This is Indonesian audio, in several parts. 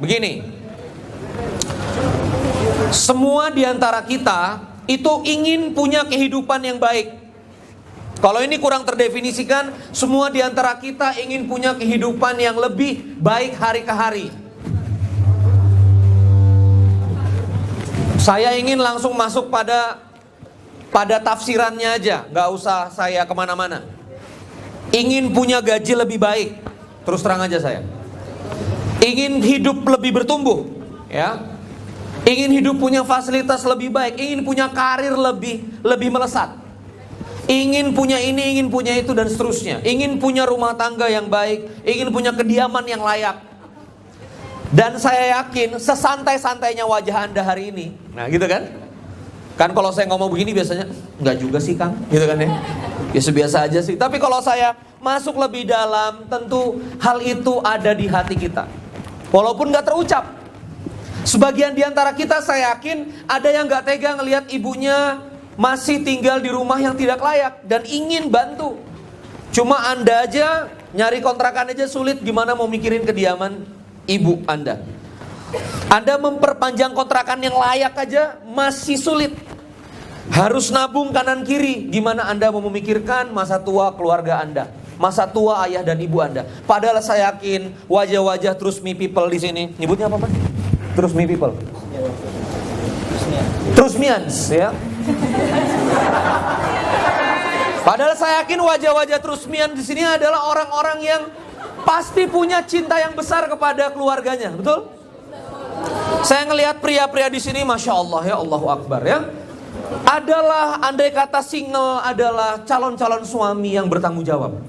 Begini, semua di antara kita itu ingin punya kehidupan yang baik. Kalau ini kurang terdefinisikan, semua di antara kita ingin punya kehidupan yang lebih baik hari ke hari. Saya ingin langsung masuk pada tafsirannya aja, nggak usah saya kemana-mana. Ingin punya gaji lebih baik, terus terang aja saya. Ingin hidup lebih bertumbuh, ya. Ingin hidup punya fasilitas lebih baik, ingin punya karir lebih melesat. Ingin punya ini, ingin punya itu dan seterusnya. Ingin punya rumah tangga yang baik, ingin punya kediaman yang layak. Dan saya yakin sesantai-santainya wajah Anda hari ini. Nah, gitu kan? Kan kalau saya ngomong begini biasanya, enggak juga sih Kang, gitu kan ya. Biasa biasa aja sih. Tapi kalau saya masuk lebih dalam, tentu hal itu ada di hati kita. Walaupun enggak terucap. Sebagian di antara kita saya yakin ada yang enggak tega ngelihat ibunya masih tinggal di rumah yang tidak layak dan ingin bantu. Cuma Anda aja nyari kontrakan aja sulit, gimana mau mikirin kediaman ibu Anda. Anda memperpanjang kontrakan yang layak aja masih sulit. Harus nabung kanan kiri. Gimana Anda mau memikirkan masa tua keluarga Anda, masa tua ayah dan ibu Anda. Padahal saya yakin wajah-wajah Trust Me People di sini. Nyebutnya apa Mas? Trust Me People. Trust Mians, ya. Padahal saya yakin wajah-wajah Trust Mians di sini adalah orang-orang yang pasti punya cinta yang besar kepada keluarganya, betul? Saya ngelihat pria-pria di sini, masya Allah ya, Allahu Akbar ya. Adalah andai kata single adalah calon-calon suami yang bertanggung jawab.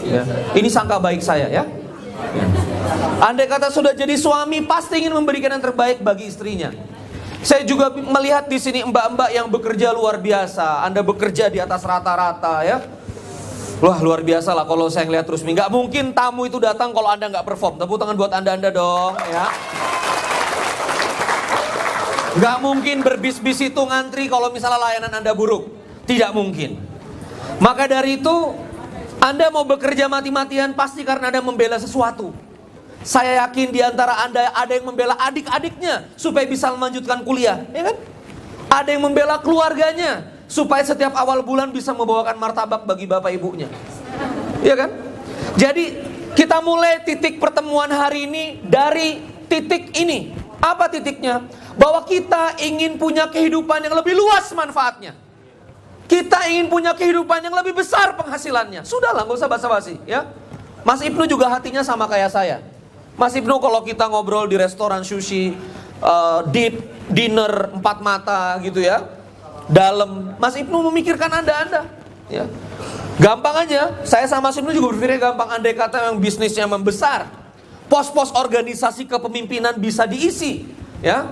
Ya. Ini sangka baik saya ya. Andai kata sudah jadi suami pasti ingin memberikan yang terbaik bagi istrinya. Saya juga melihat di sini mbak-mbak yang bekerja luar biasa. Anda bekerja di atas rata-rata ya. Wah luar biasa lah kalau saya ngelihat Trust Me. Gak mungkin tamu itu datang kalau Anda gak perform. Tepuk tangan buat Anda dong ya. Gak mungkin berbis-bis itu ngantri kalau misalnya layanan Anda buruk. Tidak mungkin. Maka dari itu Anda mau bekerja mati-matian pasti karena Anda membela sesuatu. Saya yakin di antara Anda ada yang membela adik-adiknya supaya bisa melanjutkan kuliah, ya kan? Ada yang membela keluarganya supaya setiap awal bulan bisa membawakan martabak bagi bapak ibunya. Ya kan? Jadi kita mulai titik pertemuan hari ini dari titik ini. Apa titiknya? Bahwa kita ingin punya kehidupan yang lebih luas manfaatnya. Kita ingin punya kehidupan yang lebih besar penghasilannya. Sudahlah, gak usah basa-basi ya. Mas Ibnu juga hatinya sama kayak saya. Mas Ibnu kalau kita ngobrol di restoran sushi, deep dinner 4 mata gitu ya, dalam, Mas Ibnu memikirkan Anda ya. Gampang aja, saya sama Mas Ibnu juga berpikir gampang. Andai kata yang bisnisnya membesar, pos-pos organisasi kepemimpinan bisa diisi ya.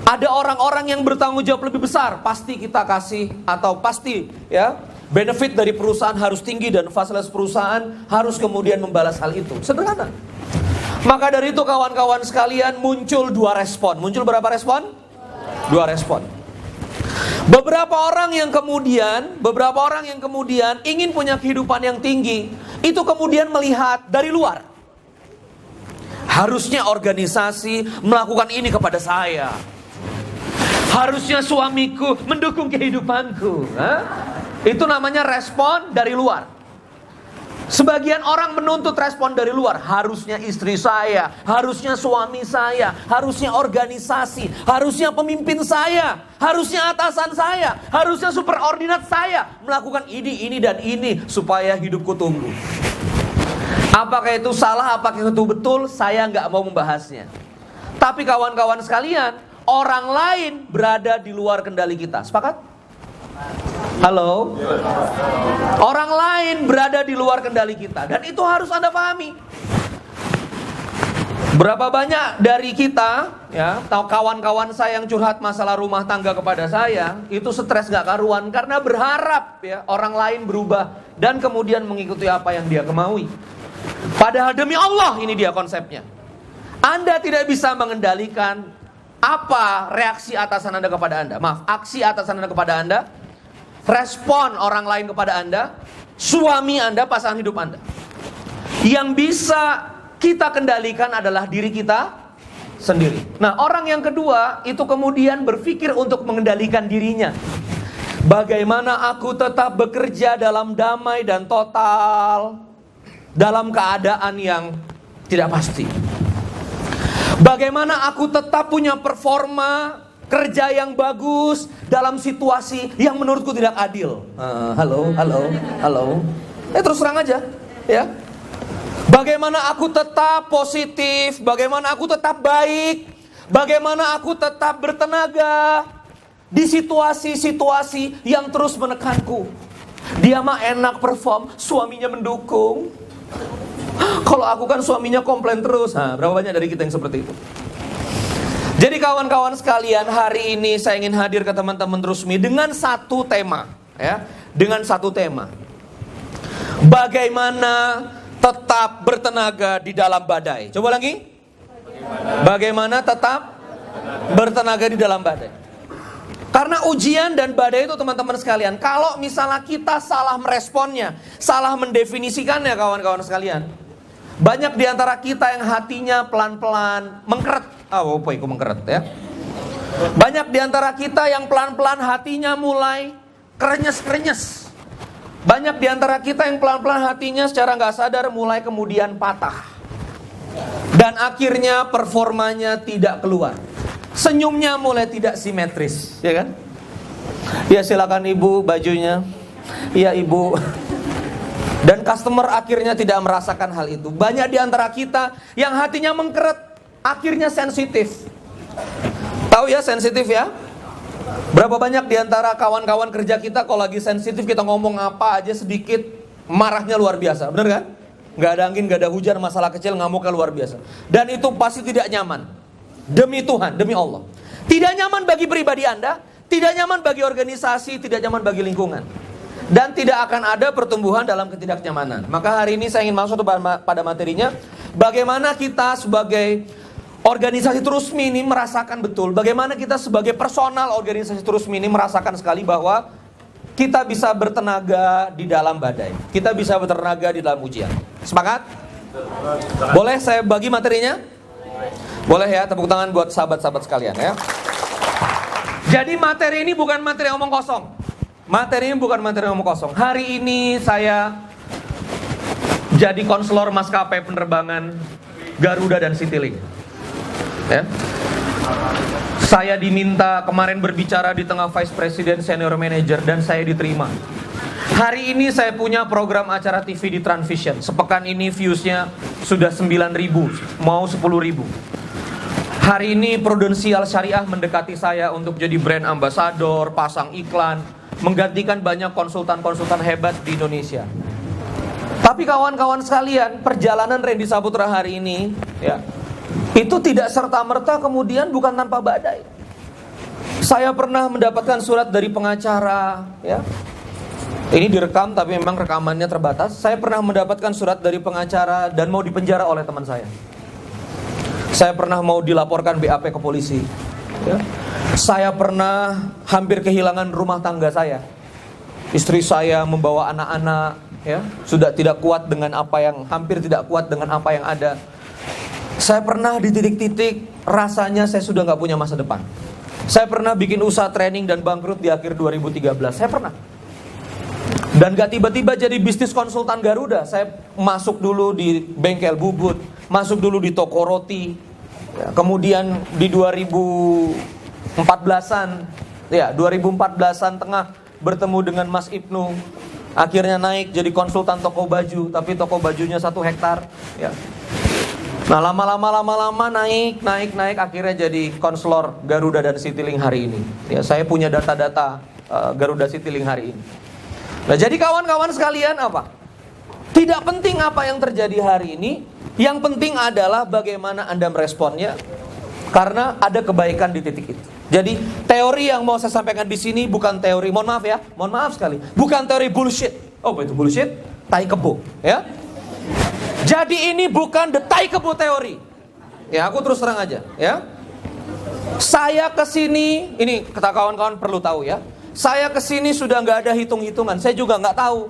Ada orang-orang yang bertanggung jawab lebih besar, pasti kita kasih, atau pasti ya, benefit dari perusahaan harus tinggi dan fasilitas perusahaan harus kemudian membalas hal itu. Sederhana. Maka dari itu kawan-kawan sekalian muncul 2 respon. Muncul berapa respon? 2 respon. Beberapa orang yang kemudian ingin punya kehidupan yang tinggi, itu kemudian melihat dari luar. Harusnya organisasi melakukan ini kepada saya. Harusnya suamiku mendukung kehidupanku. Itu namanya respon dari luar. Sebagian orang menuntut respon dari luar. Harusnya istri saya, harusnya suami saya, harusnya organisasi, harusnya pemimpin saya, harusnya atasan saya, harusnya superordinat saya melakukan ini dan ini supaya hidupku tumbuh. Apakah itu salah, apakah itu betul? Saya nggak mau membahasnya. Tapi kawan-kawan sekalian, orang lain berada di luar kendali kita. Sepakat? Halo? Orang lain berada di luar kendali kita. Dan itu harus Anda pahami. Berapa banyak dari kita ya, atau kawan-kawan saya yang curhat masalah rumah tangga kepada saya, itu stres gak karuan karena berharap ya orang lain berubah dan kemudian mengikuti apa yang dia kemaui. Padahal demi Allah ini dia konsepnya. Anda tidak bisa mengendalikan apa reaksi atasan Anda kepada Anda. Maaf, aksi atasan Anda kepada Anda, respon orang lain kepada Anda, suami Anda, pasangan hidup Anda. Yang bisa kita kendalikan adalah diri kita sendiri. Nah, orang yang kedua itu kemudian berpikir untuk mengendalikan dirinya. Bagaimana aku tetap bekerja dalam damai dan total dalam keadaan yang tidak pasti. Bagaimana aku tetap punya performa kerja yang bagus dalam situasi yang menurutku tidak adil. Halo. Terus terang aja, ya. Bagaimana aku tetap positif, bagaimana aku tetap baik, bagaimana aku tetap bertenaga di situasi-situasi yang terus menekanku. Dia mah enak perform, suaminya mendukung. Kalau aku kan suaminya komplain terus. Nah, berapa banyak dari kita yang seperti itu? Jadi kawan-kawan sekalian, hari ini saya ingin hadir ke teman-teman Trusmi dengan satu tema, ya, dengan satu tema. Bagaimana tetap bertenaga di dalam badai. Coba lagi. Bagaimana tetap bertenaga di dalam badai. Karena ujian dan badai itu teman-teman sekalian, kalau misalnya kita salah meresponnya, salah mendefinisikannya kawan-kawan sekalian, banyak di antara kita yang hatinya pelan-pelan mengkeret. Mengkeret ya. Banyak di antara kita yang pelan-pelan hatinya mulai krenyes-krenyes. Banyak di antara kita yang pelan-pelan hatinya secara gak sadar mulai kemudian patah. Dan akhirnya performanya tidak keluar. Senyumnya mulai tidak simetris, ya kan? Ya silakan ibu bajunya. Iya ibu. Dan customer akhirnya tidak merasakan hal itu. Banyak di antara kita yang hatinya mengkeret, akhirnya sensitif. Tahu ya sensitif ya? Berapa banyak di antara kawan-kawan kerja kita kalau lagi sensitif kita ngomong apa aja sedikit marahnya luar biasa, bener kan? Gak ada angin, gak ada hujan, masalah kecil ngamuknya luar biasa. Dan itu pasti tidak nyaman. Demi Tuhan, demi Allah. Tidak nyaman bagi pribadi Anda, tidak nyaman bagi organisasi, tidak nyaman bagi lingkungan. Dan tidak akan ada pertumbuhan dalam ketidaknyamanan. Maka hari ini saya ingin masuk pada materinya. Bagaimana kita sebagai organisasi Trusmi ini merasakan betul. Bagaimana kita sebagai personal organisasi Trusmi ini merasakan sekali bahwa kita bisa bertenaga di dalam badai. Kita bisa bertenaga di dalam ujian. Sepakat? Boleh saya bagi materinya? Boleh ya, tepuk tangan buat sahabat-sahabat sekalian ya. Jadi materi ini bukan materi omong kosong. Materi ini bukan materi omong kosong. Hari ini saya jadi konselor maskapai penerbangan Garuda dan Citylink. Ya. Saya diminta kemarin berbicara di tengah Vice President Senior Manager dan saya diterima. Hari ini saya punya program acara TV di Transvision. Sepekan ini viewsnya sudah 9.000, mau 10.000. Hari ini Prudensial Syariah mendekati saya untuk jadi brand ambassador, pasang iklan, menggantikan banyak konsultan-konsultan hebat di Indonesia. Tapi kawan-kawan sekalian, perjalanan Randy Saputra hari ini, ya, itu tidak serta-merta kemudian bukan tanpa badai. Saya pernah mendapatkan surat dari pengacara, ya. Ini direkam tapi memang rekamannya terbatas. Saya pernah mendapatkan surat dari pengacara dan mau dipenjara oleh teman saya. Saya pernah mau dilaporkan BAP ke polisi, ya. Saya pernah hampir kehilangan rumah tangga saya. Istri saya membawa anak-anak, ya, sudah tidak kuat dengan apa yang, hampir tidak kuat dengan apa yang ada. Saya pernah di titik-titik rasanya saya sudah gak punya masa depan. Saya pernah bikin usaha training dan bangkrut di akhir 2013. Saya pernah. Dan gak tiba-tiba jadi bisnis konsultan Garuda. Saya masuk dulu di bengkel bubut, masuk dulu di toko roti, ya, kemudian di 2014-an, ya 2014-an tengah bertemu dengan Mas Ibnu. Akhirnya naik jadi konsultan toko baju, tapi toko bajunya 1 hektar, ya. Nah lama-lama naik, akhirnya jadi konselor Garuda dan Citylink hari ini. Ya, saya punya data-data Garuda Citylink hari ini. Nah jadi kawan-kawan sekalian apa? Tidak penting apa yang terjadi hari ini, yang penting adalah bagaimana Anda meresponnya, karena ada kebaikan di titik itu. Jadi teori yang mau saya sampaikan di sini bukan teori, mohon maaf sekali, bukan teori bullshit. Oh itu bullshit, tai kebo, ya. Jadi ini bukan the tai kebo teori. Ya aku terus terang aja, ya. Saya kesini, ini kata kawan-kawan perlu tahu ya. Saya kesini sudah nggak ada hitung-hitungan. Saya juga nggak tahu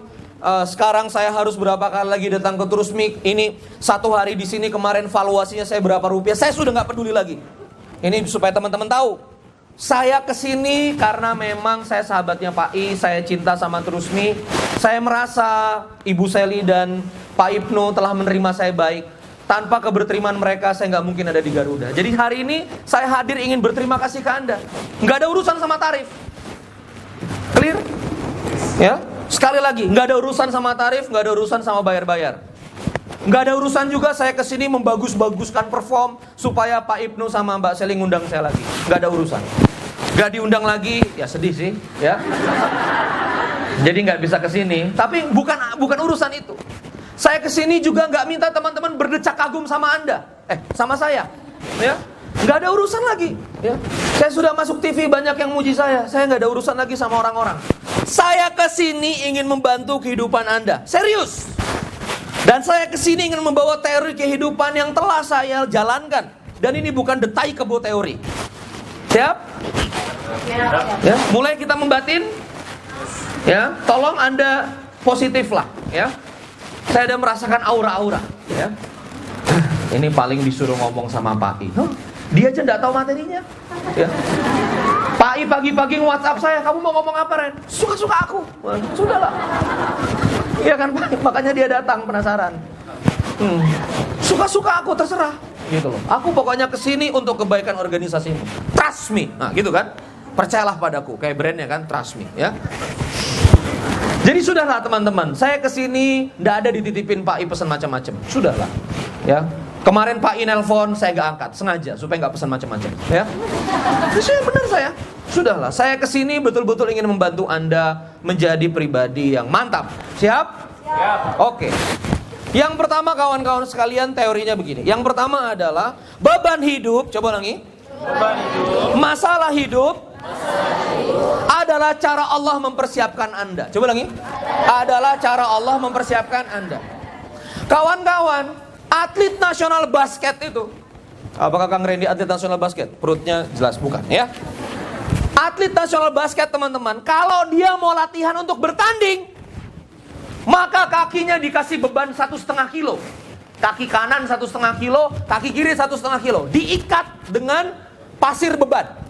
sekarang saya harus berapa kali lagi datang ke Trusmi. Ini 1 hari di sini, kemarin valuasinya saya berapa rupiah. Saya sudah nggak peduli lagi. Ini supaya teman-teman tahu. Saya kesini karena memang saya sahabatnya Pak I, saya cinta sama Trusmi. Saya merasa Ibu Seli dan Pak Ibnu telah menerima saya baik. Tanpa keberterimaan mereka saya nggak mungkin ada di Garuda. Jadi hari ini saya hadir ingin berterima kasih ke Anda. Nggak ada urusan sama tarif. Clear? Ya, sekali lagi, nggak ada urusan sama tarif, nggak ada urusan sama bayar-bayar. Nggak ada urusan juga saya kesini membagus-baguskan perform supaya Pak Ibnu sama Mbak Seli ngundang saya lagi. Nggak ada urusan. Nggak diundang lagi, ya sedih sih, ya. Jadi nggak bisa kesini. Tapi bukan urusan itu. Saya kesini juga nggak minta teman-teman berdecak kagum sama Anda, sama saya, ya. Nggak ada urusan lagi, ya. Saya sudah masuk TV, banyak yang muji saya. Saya nggak ada urusan lagi sama orang-orang. Saya kesini ingin membantu kehidupan Anda, serius. Dan saya kesini ingin membawa teori kehidupan yang telah saya jalankan. Dan ini bukan detai kebo teori. Siap? Ya, mulai kita membatin. Ya, tolong Anda positif lah, ya. Saya ada merasakan aura-aura, ya. Ini paling disuruh ngomong sama Pak I. Dia aja nggak tahu materinya, ya. Pak I pagi-pagi WhatsApp saya, kamu mau ngomong apa, Ren? Suka-suka aku. Sudahlah. Iya kan Pak, makanya dia datang penasaran. Suka-suka aku, terserah. Gitu loh. Aku pokoknya kesini untuk kebaikan organisasimu. Trust me. Nah, gitu kan? Percayalah padaku, kayak brandnya kan, trust me, ya. Jadi sudahlah teman-teman, saya kesini nggak ada dititipin Pak I pesan macam-macam. Sudahlah, ya. Kemarin Pak I nelpon, saya nggak angkat, sengaja supaya nggak pesan macam-macam, ya. Itu yang benar saya. Sudahlah, saya kesini betul-betul ingin membantu Anda menjadi pribadi yang mantap. Siap? Siap. Oke. Yang pertama kawan-kawan sekalian, teorinya begini. Yang pertama adalah beban hidup. Coba ulangi. Beban hidup. Masalah hidup. Adalah cara Allah mempersiapkan Anda. Coba ulangi. Adalah cara Allah mempersiapkan Anda. Kawan-kawan, atlet nasional basket itu. Apakah Kang Randy atlet nasional basket? Perutnya jelas bukan, ya. Atlet nasional basket teman-teman, kalau dia mau latihan untuk bertanding, maka kakinya dikasih beban 1,5 kilo. Kaki kanan 1,5 kilo, kaki kiri 1,5 kilo. Diikat dengan pasir beban.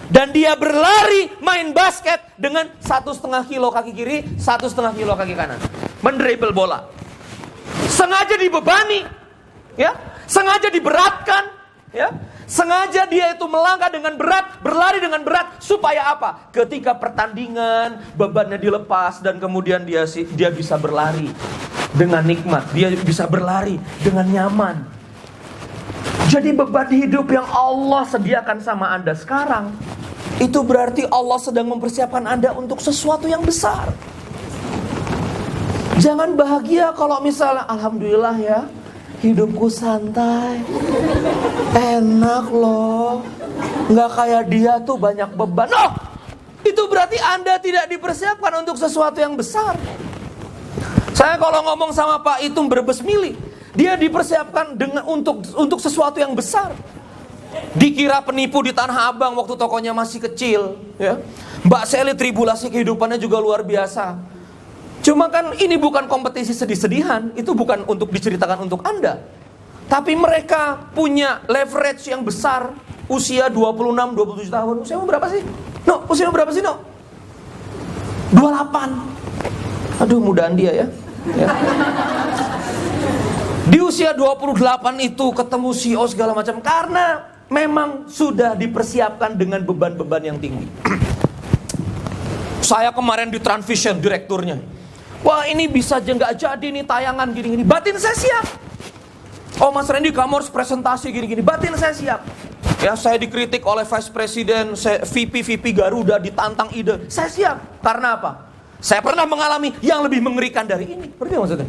Dan dia berlari main basket dengan 1,5 kilo kaki kiri, 1,5 kilo kaki kanan. Mendribble bola. Sengaja dibebani, ya, sengaja diberatkan, ya, sengaja dia itu melangkah dengan berat, berlari dengan berat, supaya apa? Ketika pertandingan bebannya dilepas dan kemudian dia bisa berlari dengan nikmat, dia bisa berlari dengan nyaman. Jadi beban hidup yang Allah sediakan sama Anda sekarang, itu berarti Allah sedang mempersiapkan Anda untuk sesuatu yang besar. Jangan bahagia kalau misalnya, alhamdulillah ya, hidupku santai, enak loh, nggak kayak dia tuh banyak beban. Oh, itu berarti Anda tidak dipersiapkan untuk sesuatu yang besar. Saya kalau ngomong sama Pak itu berbes mili, dia dipersiapkan untuk sesuatu yang besar. Dikira penipu di Tanah Abang waktu tokonya masih kecil, ya. Mbak Seli tribulasi kehidupannya juga luar biasa. Cuma kan ini bukan kompetisi sedih-sedihan, itu bukan untuk diceritakan untuk Anda. Tapi mereka punya leverage yang besar, usia 26, 27 tahun. Usiamu berapa sih? No, usiamu berapa sih, No? 28. Aduh, mudaan dia ya. Di usia 28 itu ketemu CEO segala macam, karena memang sudah dipersiapkan dengan beban-beban yang tinggi. Saya kemarin di Transvision direkturnya, wah ini bisa aja nggak jadi nih tayangan gini-gini. Batin saya siap. Oh Mas Randy, kamu harus presentasi gini-gini. Batin saya siap. Ya, saya dikritik oleh Vice President, VP Garuda, ditantang ide. Saya siap. Karena apa? Saya pernah mengalami yang lebih mengerikan dari ini. Berarti maksudnya?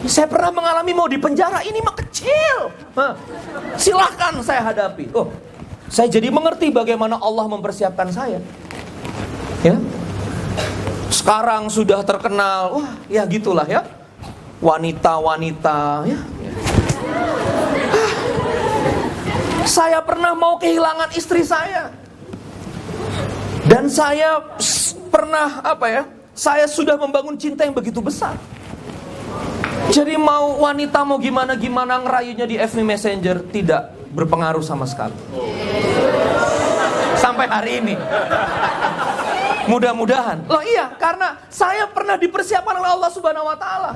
Saya pernah mengalami mau di penjara, ini mah kecil. Silahkan saya hadapi. Oh, saya jadi mengerti bagaimana Allah mempersiapkan saya. Ya, sekarang sudah terkenal. Wah, ya gitulah ya. Wanita-wanita. Ya. Saya pernah mau kehilangan istri saya. Dan saya pernah saya sudah membangun cinta yang begitu besar. Jadi mau wanita mau gimana ngerayunya di FB Messenger tidak berpengaruh sama sekali. Sampai hari ini. Mudah-mudahan. Loh iya, karena saya pernah dipersiapkan oleh Allah Subhanahu wa taala.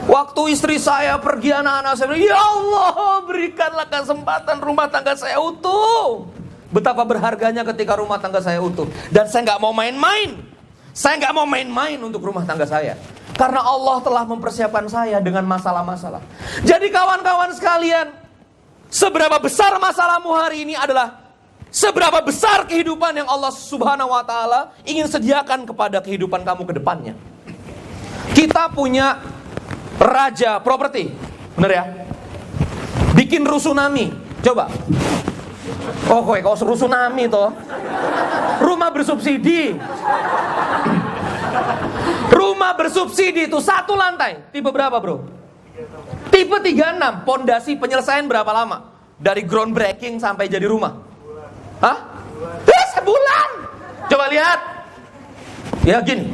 Waktu istri saya pergi, anak-anak saya bilang, "Ya Allah, berikanlah kesempatan rumah tangga saya utuh." Betapa berharganya ketika rumah tangga saya utuh. Dan saya nggak mau main-main. Saya nggak mau main-main untuk rumah tangga saya. Karena Allah telah mempersiapkan saya dengan masalah-masalah. Jadi kawan-kawan sekalian, seberapa besar masalahmu hari ini adalah seberapa besar kehidupan yang Allah Subhanahu wa taala ingin sediakan kepada kehidupan kamu ke depannya. Kita punya raja properti, bener ya? Bikin rusunami, coba. Oh, kau rusunami toh. Rumah bersubsidi. Rumah bersubsidi itu 1 lantai. Tipe berapa, bro? Tipe 36. Pondasi penyelesaian berapa lama? Dari groundbreaking sampai jadi rumah. Hah? Sebulan. Coba lihat. Ya gini.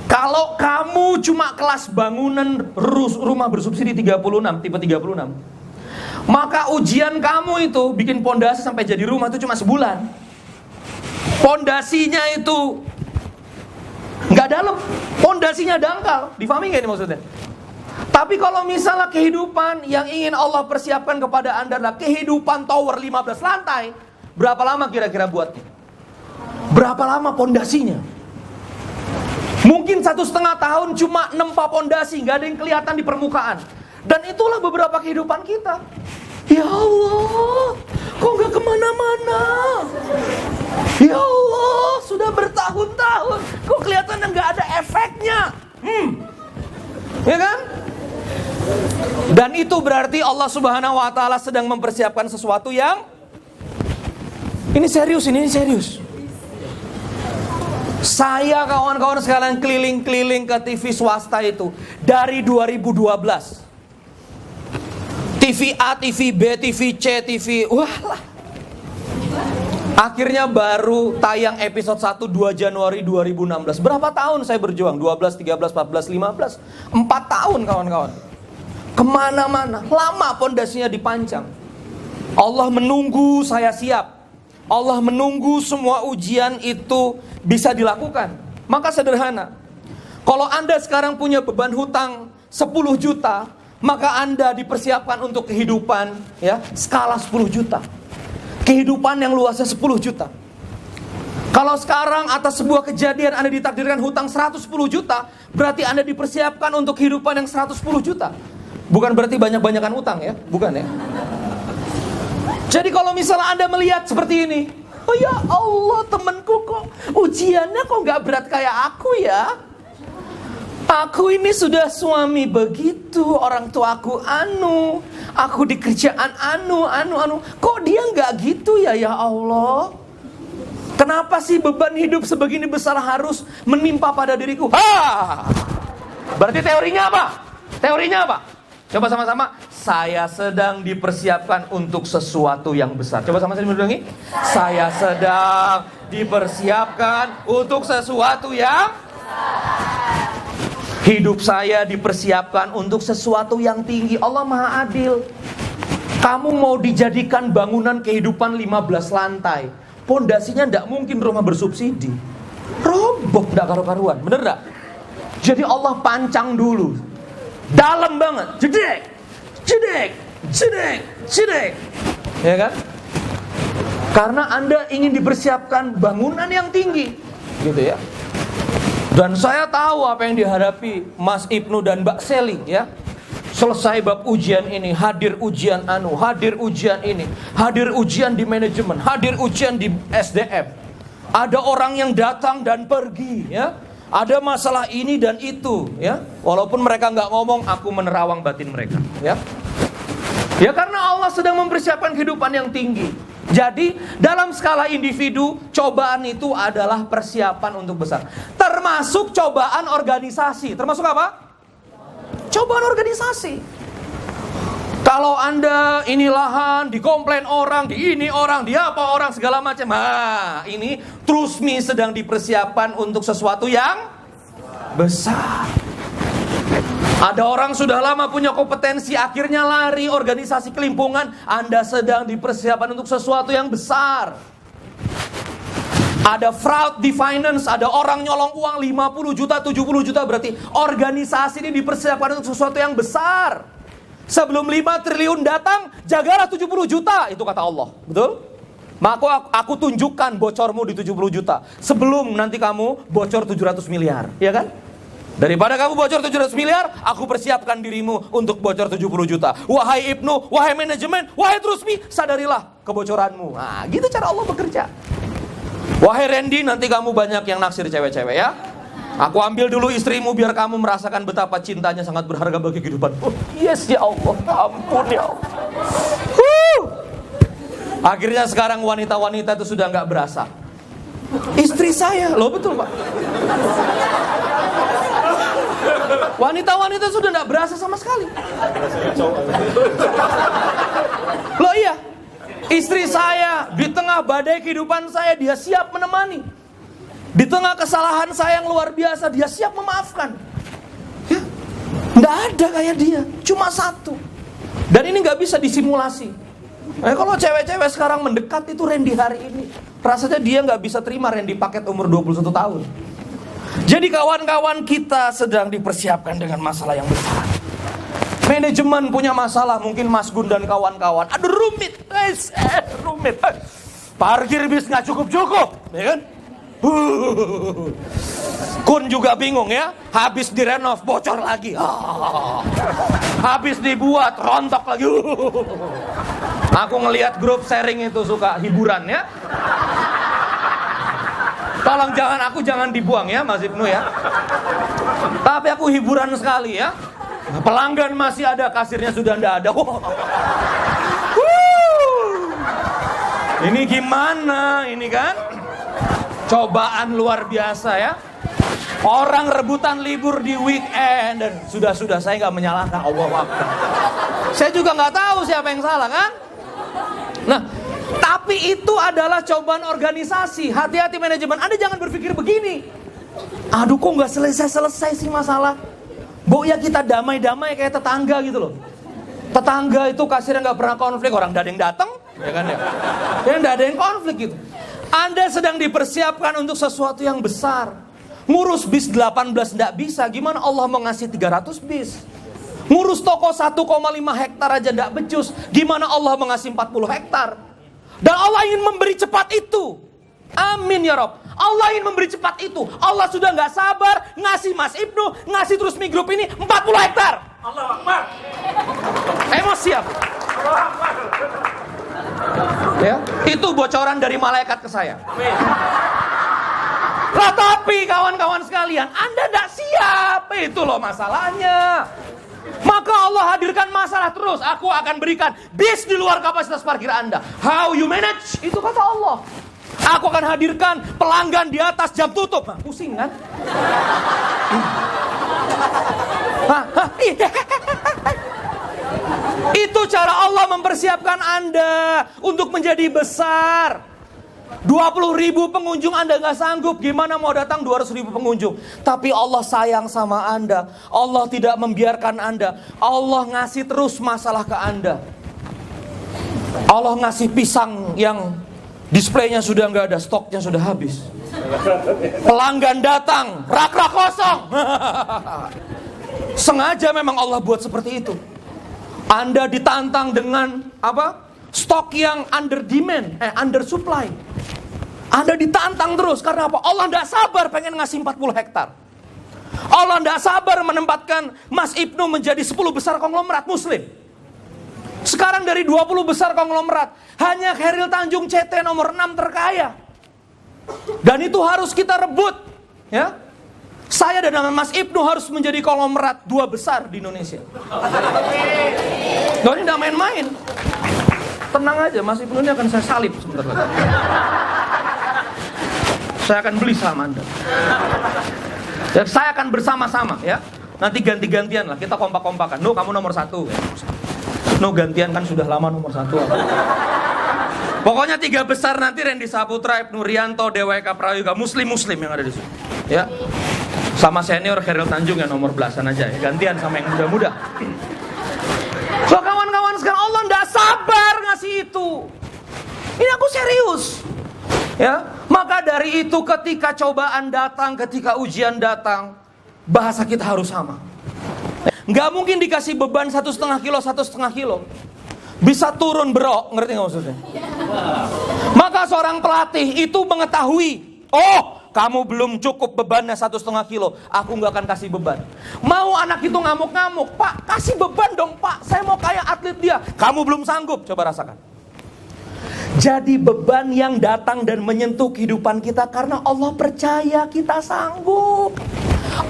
Kalau kamu cuma kelas bangunan rumah bersubsidi 36, tipe 36, maka ujian kamu itu bikin pondasi sampai jadi rumah itu cuma sebulan. Pondasinya itu nggak dalam, pondasinya dangkal. Difahami nggak ini maksudnya? Tapi kalau misalnya kehidupan yang ingin Allah persiapkan kepada Anda adalah kehidupan tower 15 lantai, berapa lama kira-kira buatnya? Berapa lama pondasinya? Mungkin 1,5 tahun cuma nempa pondasi, nggak ada yang kelihatan di permukaan. Dan itulah beberapa kehidupan kita. Ya Allah, kok nggak kemana-mana? Ya Allah, sudah bertahun-tahun, kok kelihatannya nggak ada efeknya? Ya kan? Dan itu berarti Allah Subhanahu wa taala sedang mempersiapkan sesuatu yang ini serius. Saya kawan-kawan sekalian keliling-keliling ke TV swasta itu dari 2012. TV A, TV B, TV C, TV wah. Akhirnya baru tayang episode 1 2 Januari 2016. Berapa tahun saya berjuang? 12, 13, 14, 15. 4 tahun kawan-kawan. Kemana-mana. Lama pondasinya dipancang. Allah menunggu saya siap. Allah menunggu semua ujian itu bisa dilakukan. Maka sederhana. Kalau Anda sekarang punya beban hutang 10 juta, maka Anda dipersiapkan untuk kehidupan ya, skala 10 juta. Kehidupan yang luasnya 10 juta. Kalau sekarang atas sebuah kejadian Anda ditakdirkan hutang 110 juta, berarti Anda dipersiapkan untuk kehidupan yang 110 juta. Bukan berarti banyak-banyakan utang ya, bukan ya. Jadi kalau misalnya Anda melihat seperti ini, oh ya Allah, temanku kok ujiannya kok gak berat kayak aku ya. Aku ini sudah suami begitu, orang tua aku aku di kerjaan kok dia gak gitu ya Allah. Kenapa sih beban hidup sebegini besar harus menimpa pada diriku? Berarti teorinya apa? Coba sama-sama. Saya sedang dipersiapkan untuk sesuatu yang besar. Coba sama-sama diulangi. Saya sedang dipersiapkan untuk sesuatu yang hidup saya dipersiapkan untuk sesuatu yang tinggi. Allah Maha Adil. Kamu mau dijadikan bangunan kehidupan 15 lantai. Pondasinya tidak mungkin rumah bersubsidi. Roboh tidak karu-karuan. Bener gak? Jadi Allah pancang dulu. Dalam banget. Jedek. Ya kan? Karena Anda ingin dipersiapkan bangunan yang tinggi. Gitu ya. Dan saya tahu apa yang dihadapi Mas Ibnu dan Mbak Seli ya. Selesai bab ujian ini, hadir ujian hadir ujian ini, hadir ujian di manajemen, hadir ujian di SDM. Ada orang yang datang dan pergi ya. Ada masalah ini dan itu ya. Walaupun mereka nggak ngomong, aku menerawang batin mereka ya. Ya karena Allah sedang mempersiapkan kehidupan yang tinggi. Jadi dalam skala individu, cobaan itu adalah persiapan untuk besar. Termasuk cobaan organisasi. Termasuk apa? Cobaan organisasi. Kalau Anda ini lahan, dikomplain orang, di ini orang, di apa orang, segala macam. Ini trust me sedang dipersiapkan untuk sesuatu yang besar. Ada orang sudah lama punya kompetensi, akhirnya lari organisasi kelimpungan. Anda sedang dipersiapkan untuk sesuatu yang besar. Ada fraud di finance, ada orang nyolong uang 50 juta, 70 juta. Berarti organisasi ini dipersiapkan untuk sesuatu yang besar. Sebelum 5 triliun datang, jagalah 70 juta. Itu kata Allah, betul? Maka aku tunjukkan bocormu di 70 juta. Sebelum nanti kamu bocor 700 miliar, ya kan? Daripada kamu bocor 700 miliar, aku persiapkan dirimu untuk bocor 70 juta. Wahai Ibnu, wahai manajemen, wahai Trusmi, sadarilah kebocoranmu. Nah, gitu cara Allah bekerja. Wahai Randy, nanti kamu banyak yang naksir cewek-cewek ya. Aku ambil dulu istrimu biar kamu merasakan betapa cintanya sangat berharga bagi kehidupan. Oh, yes ya Allah, ampun ya Allah. Akhirnya sekarang wanita-wanita itu sudah nggak berasa. Istri saya, loh betul Pak. Wanita-wanita sudah tidak berasa sama sekali. Loh iya, istri saya di tengah badai kehidupan saya, dia siap menemani. Di tengah kesalahan saya yang luar biasa, dia siap memaafkan. Ya, nggak ada kayak dia, cuma satu. Dan ini nggak bisa disimulasi. Kalau cewek-cewek sekarang mendekat itu Randy hari ini, rasanya dia nggak bisa terima Randy paket umur 21 tahun. Jadi kawan-kawan kita sedang dipersiapkan dengan masalah yang besar. Manajemen punya masalah, mungkin Mas Gun dan kawan-kawan. Aduh rumit, rumit. Parkir bis nggak cukup-cukup, ya kan? Kun juga bingung ya. Habis direnov bocor lagi. Habis dibuat rontok lagi. Aku ngelihat grup sharing itu suka hiburan ya. Tolong jangan dibuang ya Mas Ibnu ya. Tapi aku hiburan sekali ya. Pelanggan masih ada, kasirnya sudah tidak ada. Ini gimana ini kan? Cobaan luar biasa ya. Orang rebutan libur di weekend. Dan sudah saya nggak menyalahkan Allah. Saya juga nggak tahu siapa yang salah kan. Nah, tapi itu adalah cobaan organisasi. Hati-hati manajemen. Anda jangan berpikir begini. Aduh kok nggak selesai sih masalah. Ya kita damai-damai kayak tetangga gitu loh. Tetangga itu kasirnya nggak pernah konflik. Orang nggak ada yang datang, ya kan ya. Ya nggak ada yang konflik gitu. Anda sedang dipersiapkan untuk sesuatu yang besar. Ngurus bis 18 nggak bisa. Gimana Allah mau ngasih 300 bis? Ngurus toko 1,5 hektar aja nggak becus. Gimana Allah mau ngasih 40 hektar? Dan Allah ingin memberi cepat itu. Amin ya Rob. Allah ingin memberi cepat itu. Allah sudah nggak sabar ngasih Mas Ibnu, ngasih Trusmi Group ini 40 hektar. Allahu Akbar. Emosi apa? Ya, itu bocoran dari malaikat ke saya. Lah tapi kawan-kawan sekalian, Anda nggak siap. Itu loh masalahnya. Maka Allah hadirkan masalah terus. Aku akan berikan bis di luar kapasitas parkir Anda. How you manage? Itu kata Allah. Aku akan hadirkan pelanggan di atas jam tutup. Nah, pusing kan? Itu cara Allah mempersiapkan Anda untuk menjadi besar. 20.000 pengunjung Anda gak sanggup. Gimana mau datang 200.000 pengunjung? Tapi Allah sayang sama Anda. Allah tidak membiarkan Anda. Allah ngasih terus masalah ke Anda. Allah ngasih pisang yang displaynya sudah gak ada, stoknya sudah habis. Pelanggan datang, rak-rak kosong. Sengaja memang Allah buat seperti itu. Anda ditantang dengan apa? Stok yang under demand, under supply. Anda ditantang terus karena apa? Allah tidak sabar pengen ngasih 40 hektar. Allah tidak sabar menempatkan Mas Ibnu menjadi 10 besar konglomerat muslim. Sekarang dari 20 besar konglomerat, hanya Khairil Tanjung CT nomor 6 terkaya. Dan itu harus kita rebut, ya. Saya dan Mas Ibnu harus menjadi konglomerat 2 besar di Indonesia. Ini tidak main-main. Tenang aja, Mas Ibnu ini akan saya salib sebentar lagi. Saya akan beli saham Anda. Dan saya akan bersama-sama ya. Nanti ganti-gantian lah, kita kompak-kompakan. No, kamu nomor 1 ya. No, gantian kan sudah lama nomor 1. Pokoknya 3 besar nanti Randy Saputra, Ibnu Rianto, DWK Prayoga, Muslim yang ada di sini. Ya. Sama senior Khairil Tanjung yang nomor belasan aja ya. Gantian sama yang muda-muda. So kawan-kawan sekarang Allah nggak sabar ngasih itu. Ini aku serius. Ya, maka dari itu ketika cobaan datang, ketika ujian datang, bahasa kita harus sama. Nggak mungkin dikasih beban 1,5 kilo, 1,5 kilo. Bisa turun berok, ngerti nggak maksudnya? Maka seorang pelatih itu mengetahui, oh kamu belum cukup bebannya 1,5 kilo, aku nggak akan kasih beban. Mau anak itu ngamuk-ngamuk, Pak kasih beban dong Pak, saya mau kayak atlet dia. Kamu belum sanggup, coba rasakan. Jadi beban yang datang dan menyentuh kehidupan kita karena Allah percaya kita sanggup.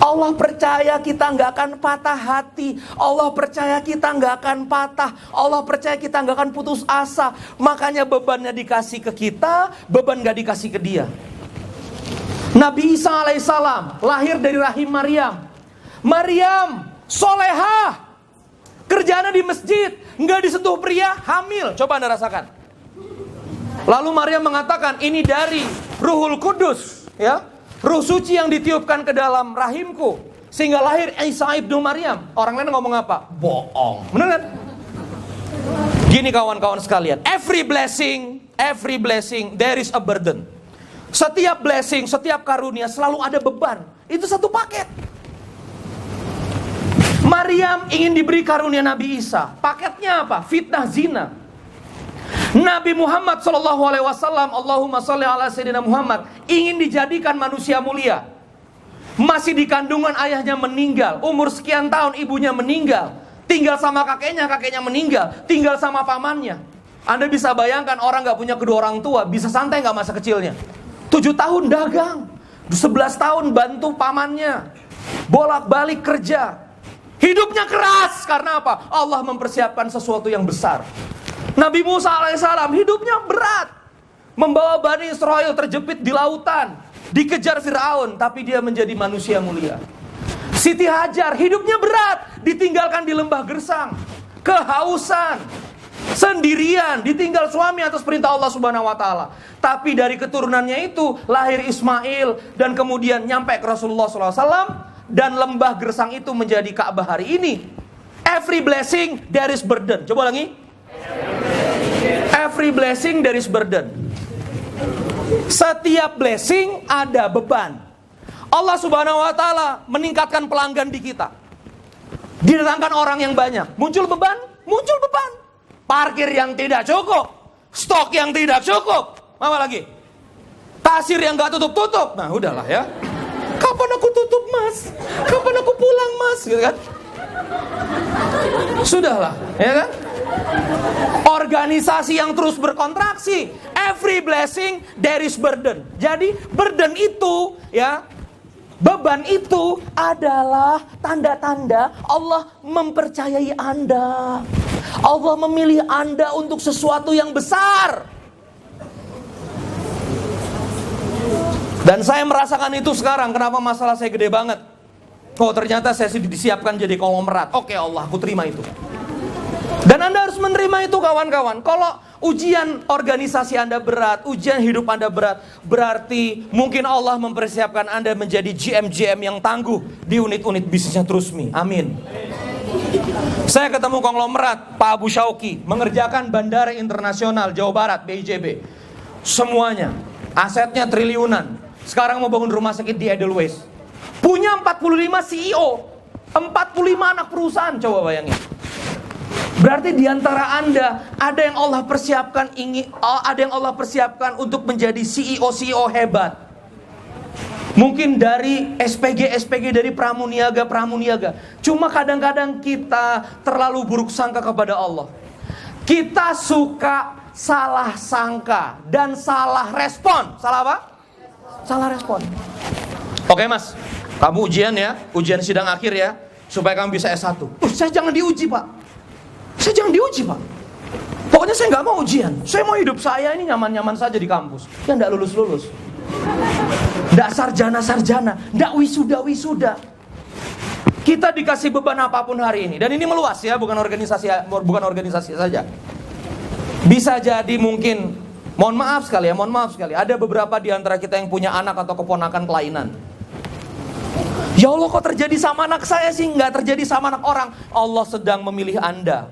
Allah percaya kita nggak akan patah hati. Allah percaya kita nggak akan patah. Allah percaya kita nggak akan putus asa. Makanya bebannya dikasih ke kita, beban nggak dikasih ke dia. Nabi Isa alaihissalam lahir dari rahim Maryam. Maryam solehah, kerjanya di masjid, nggak disentuh pria, hamil. Coba Anda rasakan. Lalu Maryam mengatakan, ini dari Ruhul Kudus, ya, Ruh suci yang ditiupkan ke dalam rahimku, sehingga lahir Isa ibnu Maryam. Orang lain ngomong apa? Bohong. Benar kan? Gini kawan-kawan sekalian, every blessing, there is a burden. Setiap blessing, setiap karunia selalu ada beban. Itu satu paket. Maryam ingin diberi karunia Nabi Isa. Paketnya apa? Fitnah zina. Nabi Muhammad SAW, Allahumma sholli ala Sayyidina Muhammad, ingin dijadikan manusia mulia. Masih di kandungan ayahnya meninggal, umur sekian tahun ibunya meninggal, tinggal sama kakeknya meninggal, tinggal sama pamannya. Anda bisa bayangkan orang gak punya kedua orang tua, bisa santai gak masa kecilnya? 7 tahun dagang, 11 tahun bantu pamannya, bolak-balik kerja. Hidupnya keras, karena apa? Allah mempersiapkan sesuatu yang besar. Nabi Musa alaihissalam hidupnya berat, membawa Bani Israel terjepit di lautan, dikejar Fir'aun, tapi dia menjadi manusia mulia. Siti Hajar hidupnya berat, ditinggalkan di lembah gersang, kehausan, sendirian, ditinggal suami atas perintah Allah Subhanahu wa taala. Tapi dari keturunannya itu lahir Ismail dan kemudian nyampe ke Rasulullah SAW, dan lembah gersang itu menjadi Ka'bah hari ini. Every blessing there is burden. Coba lagi. Every blessing there is burden. Setiap blessing ada beban. Allah Subhanahu wa taala meningkatkan pelanggan di kita. Didatangkan orang yang banyak, muncul beban. Parkir yang tidak cukup, stok yang tidak cukup. Apa lagi? Kasir yang gak tutup-tutup. Nah, udahlah ya. Kapan aku tutup, Mas? Kapan aku pulang, Mas? Gitu kan? Sudahlah, ya kan? Organisasi yang terus berkontraksi. Every blessing there is burden. Jadi burden itu, ya, beban itu adalah tanda-tanda Allah mempercayai Anda. Allah memilih Anda untuk sesuatu yang besar. Dan saya merasakan itu sekarang. Kenapa masalah saya gede banget? Oh, ternyata saya disiapkan jadi konglomerat. Oke Allah, aku terima itu. Dan Anda harus menerima itu kawan-kawan. Kalau ujian organisasi Anda berat, ujian hidup Anda berat, berarti mungkin Allah mempersiapkan Anda menjadi GM-GM yang tangguh di unit-unit bisnisnya Trusmi. Amin. Saya ketemu konglomerat Pak Abu Syauki, mengerjakan Bandara Internasional Jawa Barat, BIJB. Semuanya, asetnya triliunan. Sekarang mau bangun rumah sakit di Edelweiss. Punya 45 CEO, 45 anak perusahaan, coba bayangin. Berarti di antara Anda ada yang Allah persiapkan untuk menjadi CEO hebat. Mungkin dari SPG dari pramuniaga. Cuma kadang-kadang kita terlalu buruk sangka kepada Allah. Kita suka salah sangka dan salah respon. Salah apa? Salah respon. Oke Mas, kamu ujian ya, ujian sidang akhir ya, supaya kamu bisa S1. Saya jangan diuji Pak. Saya jangan diuji Pak. Pokoknya saya nggak mau ujian. Saya mau hidup saya ini nyaman-nyaman saja di kampus. Ya nggak lulus-lulus. Nggak sarjana-sarjana. Nggak wisuda-wisuda. Kita dikasih beban apapun hari ini. Dan ini meluas ya, bukan organisasi saja. Bisa jadi mungkin, mohon maaf sekali. Ada beberapa di antara kita yang punya anak atau keponakan kelainan. Ya Allah, kok terjadi sama anak saya sih? Nggak terjadi sama anak orang. Allah sedang memilih Anda.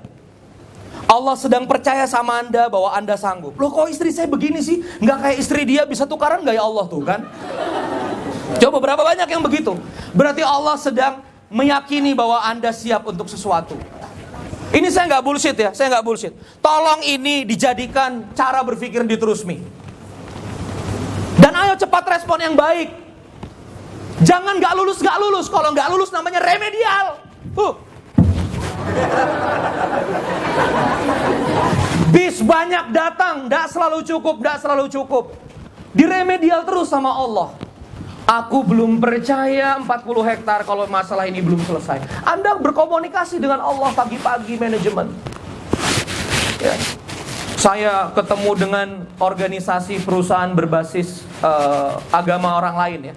Allah sedang percaya sama Anda bahwa Anda sanggup. Loh, kok istri saya begini sih? Nggak kayak istri dia, bisa tukaran nggak ya Allah tuh kan? Coba berapa banyak yang begitu? Berarti Allah sedang meyakini bahwa Anda siap untuk sesuatu. Ini saya nggak bullshit ya, saya nggak bullshit. Tolong ini dijadikan cara berpikir di Trusmi. Dan ayo cepat respon yang baik. Jangan nggak lulus. Kalau nggak lulus namanya remedial. Bis banyak datang, nggak selalu cukup. Diremedial terus sama Allah. Aku belum percaya 40 hektar kalau masalah ini belum selesai. Anda berkomunikasi dengan Allah pagi-pagi manajemen. Ya. Saya ketemu dengan organisasi perusahaan berbasis agama orang lain ya.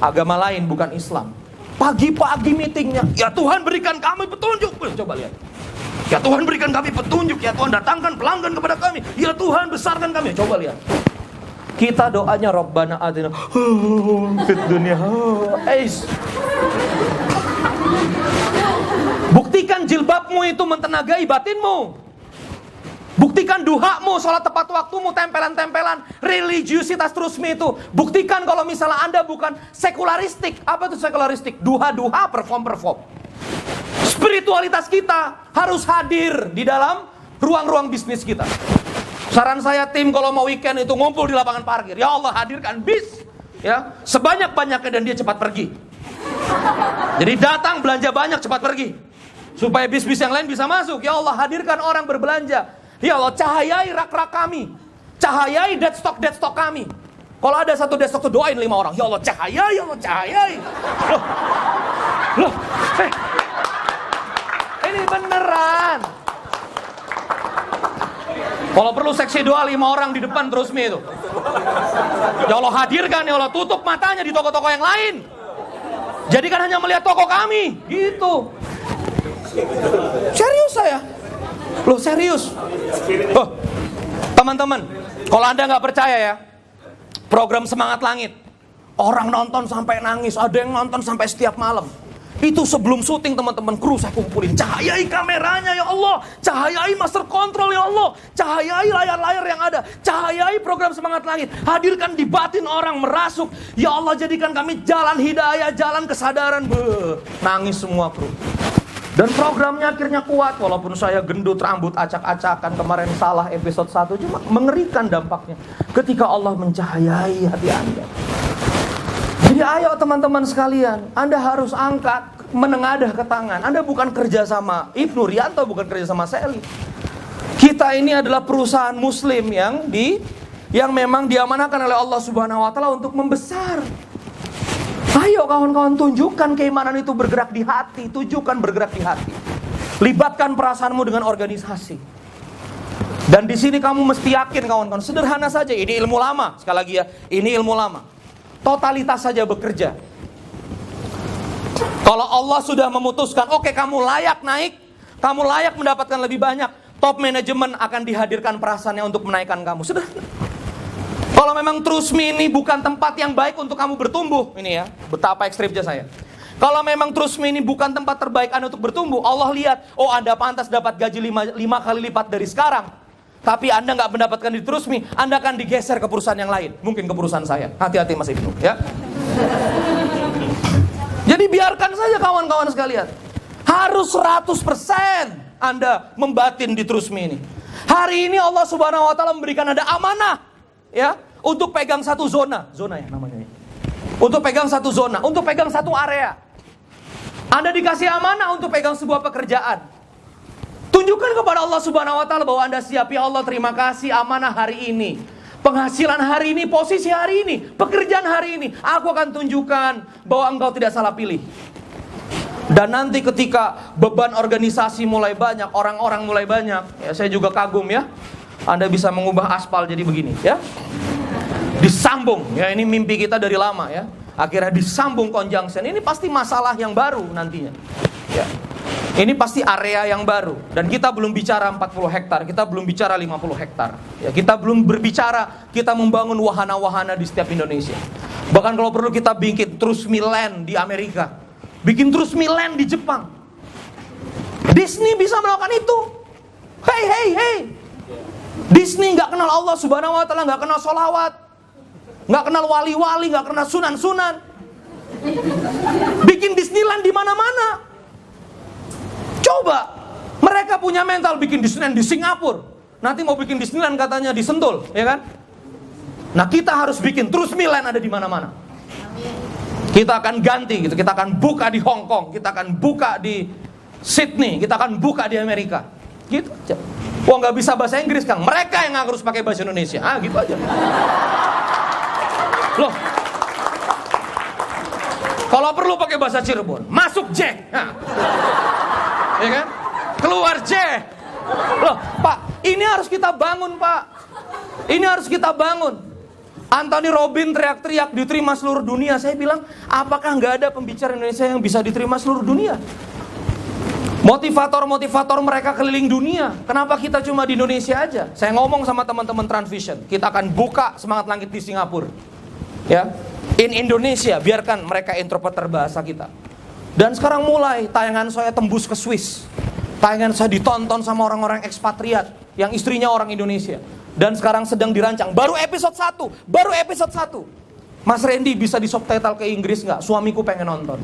Agama lain bukan Islam. Pagi-pagi meetingnya. Ya Tuhan berikan kami petunjuk. Coba lihat. Ya Tuhan berikan kami petunjuk. Ya Tuhan datangkan pelanggan kepada kami. Ya Tuhan besarkan kami. Coba lihat. Kita doanya Rabbana atina fid dunya. Buktikan jilbabmu itu mentenagai batinmu. Buktikan duhamu, sholat tepat waktumu, tempelan-tempelan, religiusitas Trusmi itu. Buktikan kalau misalnya Anda bukan sekularistik. Apa itu sekularistik? Duha-duha, perform-perform. Spiritualitas kita harus hadir di dalam ruang-ruang bisnis kita. Saran saya tim kalau mau weekend itu ngumpul di lapangan parkir. Ya Allah, hadirkan bis ya sebanyak-banyaknya dan dia cepat pergi. Jadi datang belanja banyak cepat pergi. Supaya bis-bis yang lain bisa masuk. Ya Allah, hadirkan orang berbelanja. Ya Allah, cahayai rak-rak kami. Cahayai deadstock kami. Kalau ada satu deadstock tuh doain 5 orang. Ya Allah, cahayai, ya Allah, cahayai. Loh. Ini beneran. Kalau perlu seksi doa 5 orang di depan Trusmi itu. Ya Allah, hadirkan, ya Allah, tutup matanya di toko-toko yang lain. Jadikan hanya melihat toko kami. Gitu. Serius saya. Loh, serius. Oh, teman-teman, kalau Anda nggak percaya ya, program Semangat Langit, orang nonton sampai nangis, ada yang nonton sampai setiap malam. Itu sebelum syuting teman-teman, kru saya kumpulin. Cahayai kameranya ya Allah, cahayai master control ya Allah, cahayai layar-layar yang ada, cahayai program Semangat Langit, hadirkan di batin orang merasuk. Ya Allah, jadikan kami jalan hidayah, jalan kesadaran. Nangis semua kru. Dan programnya akhirnya kuat, walaupun saya gendut, rambut acak-acakan, kemarin salah episode 1, cuma mengerikan dampaknya ketika Allah mencahayai hati Anda. Jadi ayo teman-teman sekalian, Anda harus angkat, menengadah ke tangan. Anda bukan kerja sama Ibnu Rianto, bukan kerja sama Sally. Kita ini adalah perusahaan muslim yang memang diamanahkan oleh Allah Subhanahu wa taala untuk membesar. Ayo kawan-kawan, tunjukkan keimanan itu bergerak di hati, tunjukkan bergerak di hati. Libatkan perasaanmu dengan organisasi. Dan di sini kamu mesti yakin kawan-kawan, sederhana saja, ini ilmu lama. Sekali lagi ya, ini ilmu lama. Totalitas saja bekerja. Kalau Allah sudah memutuskan, oke, kamu layak naik, kamu layak mendapatkan lebih banyak, top manajemen akan dihadirkan perasaannya untuk menaikkan kamu. Sederhana. Kalau memang Trusmi ini bukan tempat yang baik untuk kamu bertumbuh, ini ya, betapa ekstrimnya saya. Kalau memang Trusmi ini bukan tempat terbaik Anda untuk bertumbuh, Allah lihat, oh Anda pantas dapat gaji 5 kali lipat dari sekarang. Tapi Anda nggak mendapatkan di Trusmi, Anda akan digeser ke perusahaan yang lain. Mungkin ke perusahaan saya. Hati-hati Mas Ibnu, ya. Jadi biarkan saja kawan-kawan sekalian. Harus 100% Anda membatin di Trusmi ini. Hari ini Allah Subhanahu wa taala memberikan Anda amanah, ya, untuk pegang satu zona ya namanya. Untuk pegang satu zona, untuk pegang satu area. Anda dikasih amanah untuk pegang sebuah pekerjaan. Tunjukkan kepada Allah Subhanahu wa taala bahwa Anda siap. Ya Allah, terima kasih amanah hari ini. Penghasilan hari ini, posisi hari ini, pekerjaan hari ini. Aku akan tunjukkan bahwa Engkau tidak salah pilih. Dan nanti ketika beban organisasi mulai banyak, orang-orang mulai banyak, ya saya juga kagum ya. Anda bisa mengubah aspal jadi begini, ya. Disambung, ya ini mimpi kita dari lama ya. Akhirnya disambung conjunction. Ini pasti masalah yang baru nantinya. Ya. Ini pasti area yang baru. Dan kita belum bicara 40 hektar, kita belum bicara 50 hektar. Ya, kita belum berbicara kita membangun wahana-wahana di setiap Indonesia. Bahkan kalau perlu kita bikin Trust Me Land di Amerika, bikin Trust Me Land di Jepang. Disney bisa melakukan itu. Hey. Disney gak kenal Allah subhanahu wa ta'ala, gak kenal sholawat, gak kenal wali-wali, gak kenal sunan-sunan. Bikin Disneyland di mana-mana. Coba, mereka punya mental bikin Disneyland di Singapura. Nanti mau bikin Disneyland katanya di Sentul, ya kan? Nah, kita harus bikin Trust Me Land ada di mana-mana. Kita akan ganti gitu, kita akan buka di Hong Kong, kita akan buka di Sydney, kita akan buka di Amerika. Gitu aja. Wah, nggak bisa bahasa Inggris, Kang. Mereka yang harus pakai bahasa Indonesia. Gitu aja. Loh. Kalau perlu pakai bahasa Cirebon, masuk J. Ya kan? Keluar J. Loh, Pak, ini harus kita bangun, Pak. Ini harus kita bangun. Anthony Robbins teriak-teriak diterima seluruh dunia. Saya bilang, apakah nggak ada pembicara Indonesia yang bisa diterima seluruh dunia? Motivator-motivator mereka keliling dunia. Kenapa kita cuma di Indonesia aja? Saya ngomong sama teman-teman Transvision, kita akan buka Semangat Langit di Singapura. Ya, in Indonesia, biarkan mereka interpreter bahasa kita. Dan sekarang mulai tayangan saya tembus ke Swiss. Tayangan saya ditonton sama orang-orang ekspatriat yang istrinya orang Indonesia. Dan sekarang sedang dirancang. Baru episode 1. Mas Randy bisa di subtitle ke Inggris nggak? Suamiku pengen nonton.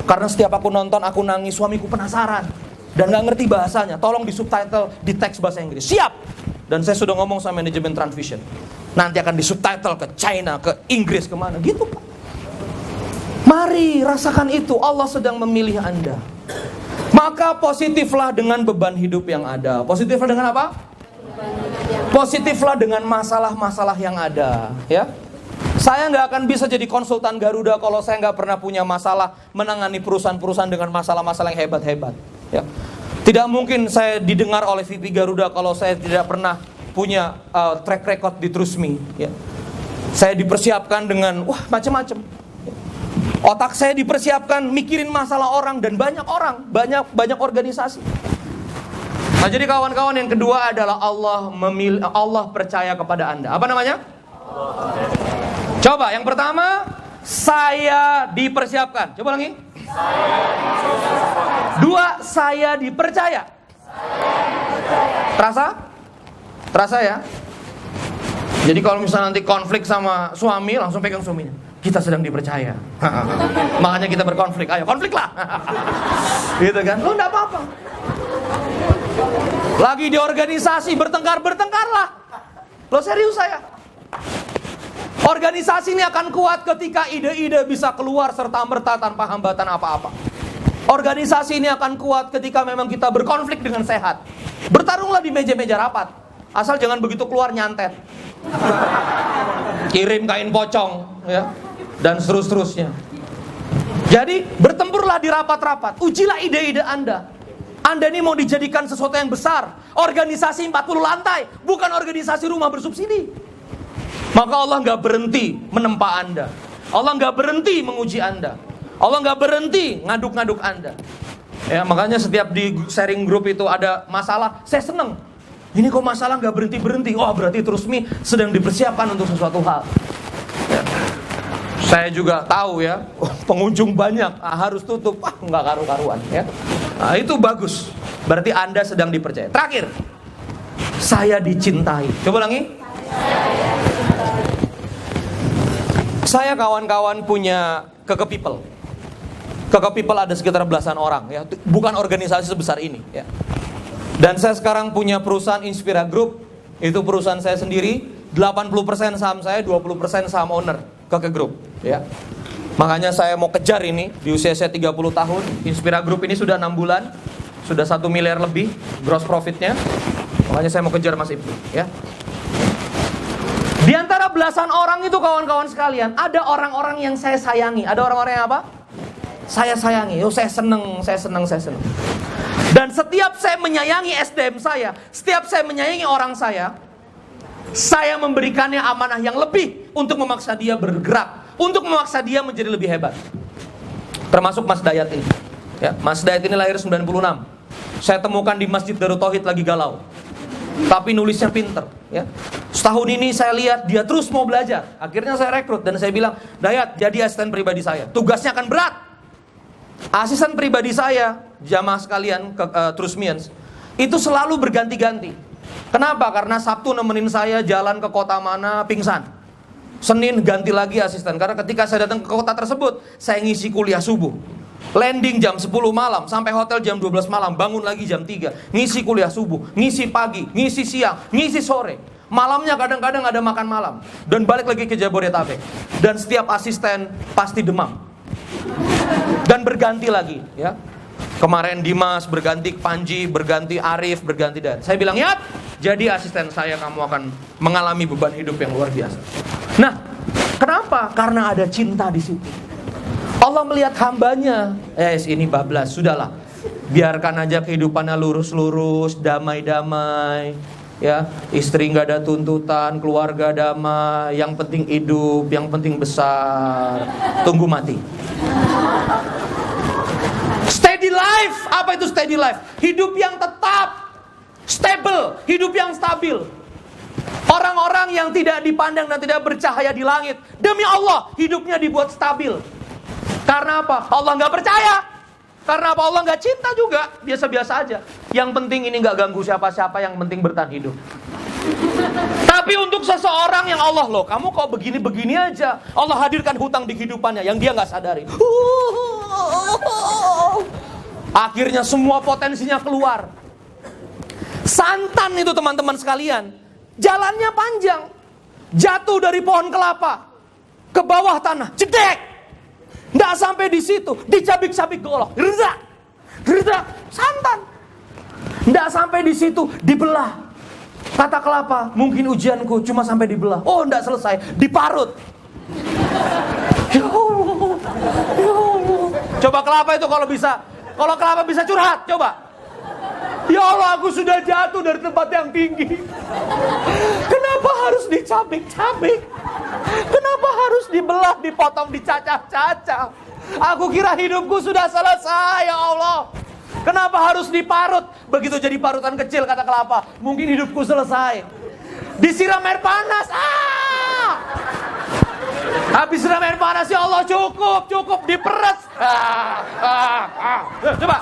Karena setiap aku nonton, aku nangis, suamiku penasaran. Dan gak ngerti bahasanya. Tolong di subtitle, di teks bahasa Inggris. Siap! Dan saya sudah ngomong sama manajemen Transvision. Nanti akan di subtitle ke China, ke Inggris, kemana. Gitu, Pak. Mari rasakan itu. Allah sedang memilih Anda. Maka positiflah dengan beban hidup yang ada. Positiflah dengan apa? Positiflah dengan masalah-masalah yang ada. Ya. Saya nggak akan bisa jadi konsultan Garuda kalau saya nggak pernah punya masalah menangani perusahaan-perusahaan dengan masalah-masalah yang hebat-hebat. Ya. Tidak mungkin saya didengar oleh VP Garuda kalau saya tidak pernah punya track record di Trust Me. Ya. Saya dipersiapkan dengan macam-macam. Otak saya dipersiapkan mikirin masalah orang dan banyak orang, banyak organisasi. Nah, jadi kawan-kawan, yang kedua adalah Allah percaya kepada Anda. Apa namanya? Coba, yang pertama, saya dipersiapkan. Coba lagi. Dua, saya dipercaya. Terasa ya? Jadi kalau misalnya nanti konflik sama suami, langsung pegang suaminya. Kita sedang dipercaya. Makanya kita berkonflik. Ayo, konflik lah. Gitu kan? Lo enggak apa-apa. Lagi di organisasi, bertengkarlah. Lo serius saya? Organisasi ini akan kuat ketika ide-ide bisa keluar serta-merta tanpa hambatan apa-apa. Organisasi ini akan kuat ketika memang kita berkonflik dengan sehat. Bertarunglah di meja-meja rapat. Asal jangan begitu keluar nyantet. Kirim kain pocong, ya. Dan seterusnya. Jadi bertempurlah di rapat-rapat. Ujilah ide-ide Anda. Anda ini mau dijadikan sesuatu yang besar. Organisasi 40 lantai, bukan organisasi rumah bersubsidi. Maka Allah gak berhenti menempa Anda. Allah gak berhenti menguji Anda. Allah gak berhenti ngaduk-ngaduk Anda. Ya, makanya setiap di sharing group itu ada masalah, saya seneng. Ini kok masalah gak berhenti-berhenti. Oh, berarti Trust Me sedang dipersiapkan untuk sesuatu hal. Ya. Saya juga tahu ya, pengunjung banyak, harus tutup. Nggak karu-karuan ya. Nah, itu bagus. Berarti Anda sedang dipercaya. Terakhir, saya dicintai. Coba lagi. Saya kawan-kawan punya Keke People. Keke People ada sekitar belasan orang ya. Bukan organisasi sebesar ini ya. Dan saya sekarang punya perusahaan Inspira Group. Itu perusahaan saya sendiri. 80% saham saya, 20% saham owner Keke Group ya. Makanya saya mau kejar ini. Di usia saya 30 tahun, Inspira Group ini sudah 6 bulan, sudah 1 miliar lebih gross profitnya. Makanya saya mau kejar Mas Ibnu ya. Di antara belasan orang itu kawan-kawan sekalian, ada orang-orang yang saya sayangi. Ada orang-orang yang apa? Saya sayangi. Saya seneng. Dan setiap saya menyayangi SDM saya, setiap saya menyayangi orang saya memberikannya amanah yang lebih untuk memaksa dia bergerak, untuk memaksa dia menjadi lebih hebat. Termasuk Mas Dayat ini. Ya, Mas Dayat ini lahir 96. Saya temukan di Masjid Darut Tauhid lagi galau. tapi nulisnya pinter, ya. Setahun ini saya lihat dia terus mau belajar. Akhirnya saya rekrut dan saya bilang, Dayat, jadi asisten pribadi saya. Tugasnya akan berat. Asisten pribadi saya, jamaah sekalian, Trusmians, itu selalu berganti-ganti. Kenapa? Karena Sabtu nemenin saya jalan ke kota mana, pingsan. Senin ganti lagi asisten. Karena ketika saya datang ke kota tersebut, saya ngisi kuliah subuh. Landing jam 10 malam, sampai hotel jam 12 malam, bangun lagi jam 3. Ngisi kuliah subuh, ngisi pagi, ngisi siang, ngisi sore. Malamnya kadang-kadang ada makan malam. Dan balik lagi ke Jabodetabek. Dan setiap asisten pasti demam. Dan berganti lagi, ya. Kemarin Dimas, berganti Panji, berganti Arif, berganti Dan. Saya bilang, ya, jadi asisten saya kamu akan mengalami beban hidup yang luar biasa. Nah, kenapa? Karena ada cinta di situ. Allah melihat hambanya, ini bablas, sudahlah. Biarkan aja kehidupannya lurus-lurus, damai-damai. Ya, istri nggak ada tuntutan, keluarga damai, yang penting hidup, yang penting besar. Tunggu mati. Steady life, apa itu steady life? Hidup yang tetap, stable, hidup yang stabil. Orang-orang yang tidak dipandang dan tidak bercahaya di langit, demi Allah, hidupnya dibuat stabil. Karena apa? Allah nggak percaya. Karena apa? Allah nggak cinta juga. Biasa-biasa aja. Yang penting ini nggak ganggu siapa-siapa. Yang penting bertahan hidup. Tapi untuk seseorang yang Allah, loh, kamu kok begini-begini aja. Allah hadirkan hutang di kehidupannya yang dia nggak sadari. Akhirnya semua potensinya keluar. Santan itu teman-teman sekalian, jalannya panjang. Jatuh dari pohon kelapa ke bawah tanah, jedek. Nggak sampai di situ, dicabik-cabik golok, gerdak, santan. Nggak sampai di situ, dibelah. Kata kelapa, mungkin ujianku cuma sampai dibelah. Oh, nggak selesai, diparut. Ya Allah, ya Allah. Coba kelapa itu kalau kelapa bisa curhat, coba. Ya Allah, aku sudah jatuh dari tempat yang tinggi. Kenapa harus dicabik-cabik? Kenapa harus dibelah, dipotong, dicacah-cacah? Aku kira hidupku sudah selesai, ya Allah. Kenapa harus diparut? Begitu jadi parutan kecil, kata kelapa, mungkin hidupku selesai. Disiram air panas. Habis siram air panas, ya Allah, cukup, diperes. Coba.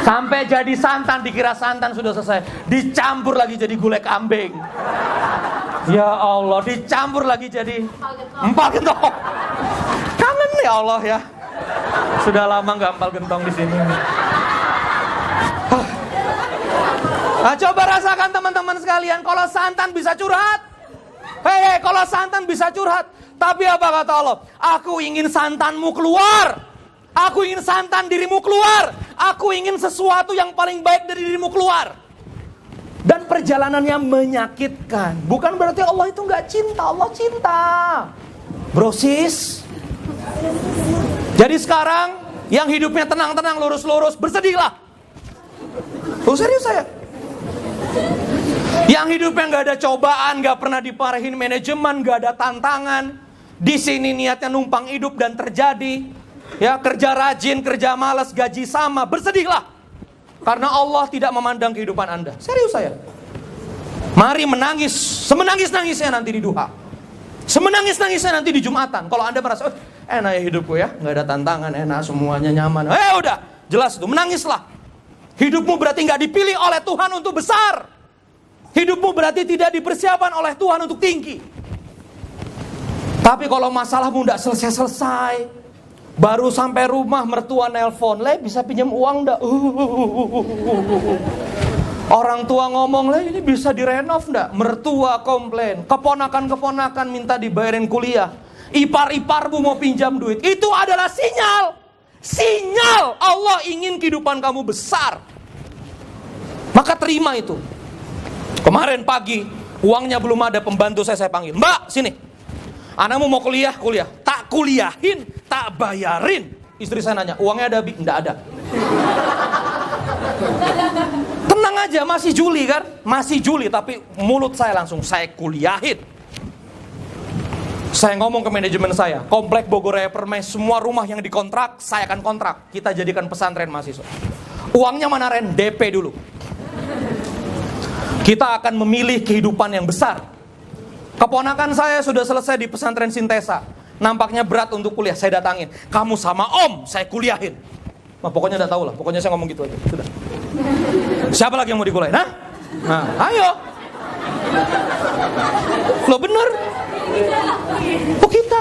Sampai jadi santan, dikira santan sudah selesai. Dicampur lagi jadi gulai kambing. Ya Allah, dicampur lagi jadi empal gentong. Kangen ya Allah ya. Sudah lama nggak empal gentong di sini. Nah, coba rasakan teman-teman sekalian, kalau santan bisa curhat. Hei, kalau santan bisa curhat. Tapi apa kata Allah? Aku ingin santanmu keluar. Aku ingin santan dirimu keluar. Aku ingin sesuatu yang paling baik dari dirimu keluar. Dan perjalanannya menyakitkan. Bukan berarti Allah itu gak cinta. Allah cinta. Brosis. Jadi sekarang yang hidupnya tenang-tenang, lurus-lurus, bersedihlah. Oh, serius saya. Yang hidupnya gak ada cobaan, gak pernah diparahin manajemen, gak ada tantangan. Di sini niatnya numpang hidup dan terjadi. Ya, kerja rajin, kerja malas, gaji sama, bersedihlah. Karena Allah tidak memandang kehidupan Anda. Serius saya. Mari menangis, semenangis-nangisnya nanti di duha. Semenangis-nangisnya nanti di Jumatan. Kalau Anda merasa, enak ya hidupku ya, gak ada tantangan, enak, semuanya nyaman. Udah, jelas itu, menangislah. Hidupmu berarti gak dipilih oleh Tuhan untuk besar. Hidupmu berarti tidak dipersiapkan oleh Tuhan untuk tinggi. Tapi kalau masalahmu gak selesai-selesai, baru sampai rumah mertua nelpon, "Le, bisa pinjam uang enggak?" Orang tua ngomong, "Le, ini bisa direnov enggak?" Mertua komplain, keponakan-keponakan minta dibayarin kuliah. Ipar-iparmu mau pinjam duit. Itu adalah sinyal. Sinyal Allah ingin kehidupan kamu besar. Maka terima itu. Kemarin pagi, uangnya belum ada, pembantu saya panggil, "Mbak, sini. Anakmu mau kuliah. Tak kuliahin, tak bayarin." Istri saya nanya, "Uangnya ada, Bi?" "Nggak ada." Tenang aja, masih Juli kan? Masih Juli, tapi mulut saya langsung, "Saya kuliahin." Saya ngomong ke manajemen saya, Komplek Bogor Raya Permai, semua rumah yang dikontrak, saya akan kontrak. Kita jadikan pesantren mahasiswa. Uangnya mana, Ren? DP dulu. Kita akan memilih kehidupan yang besar. Keponakan saya sudah selesai di pesantren Sintesa. Nampaknya berat untuk kuliah, saya datangin. Kamu sama om, saya kuliahin. Nah, pokoknya udah tahu lah, pokoknya saya ngomong gitu aja. Sudah. Siapa lagi yang mau dikuliahin? Hah? Nah, ayo. Loh bener. Oh kita.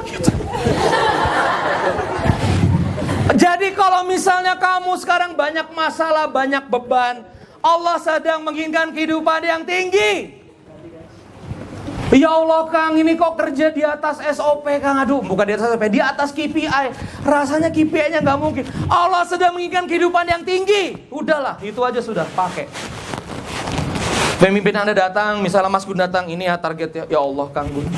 Jadi kalau misalnya kamu sekarang banyak masalah, banyak beban, Allah sedang menginginkan kehidupan yang tinggi. Ya Allah Kang, ini kok kerja di atas SOP Kang. Aduh, bukan di atas SOP, di atas KPI. Rasanya KPI-nya gak mungkin. Allah sedang menginginkan kehidupan yang tinggi. Udahlah, itu aja sudah, pakai. Pemimpin Anda datang, misalnya Mas Gun datang, ini ya targetnya. Ya Allah Kang Gun,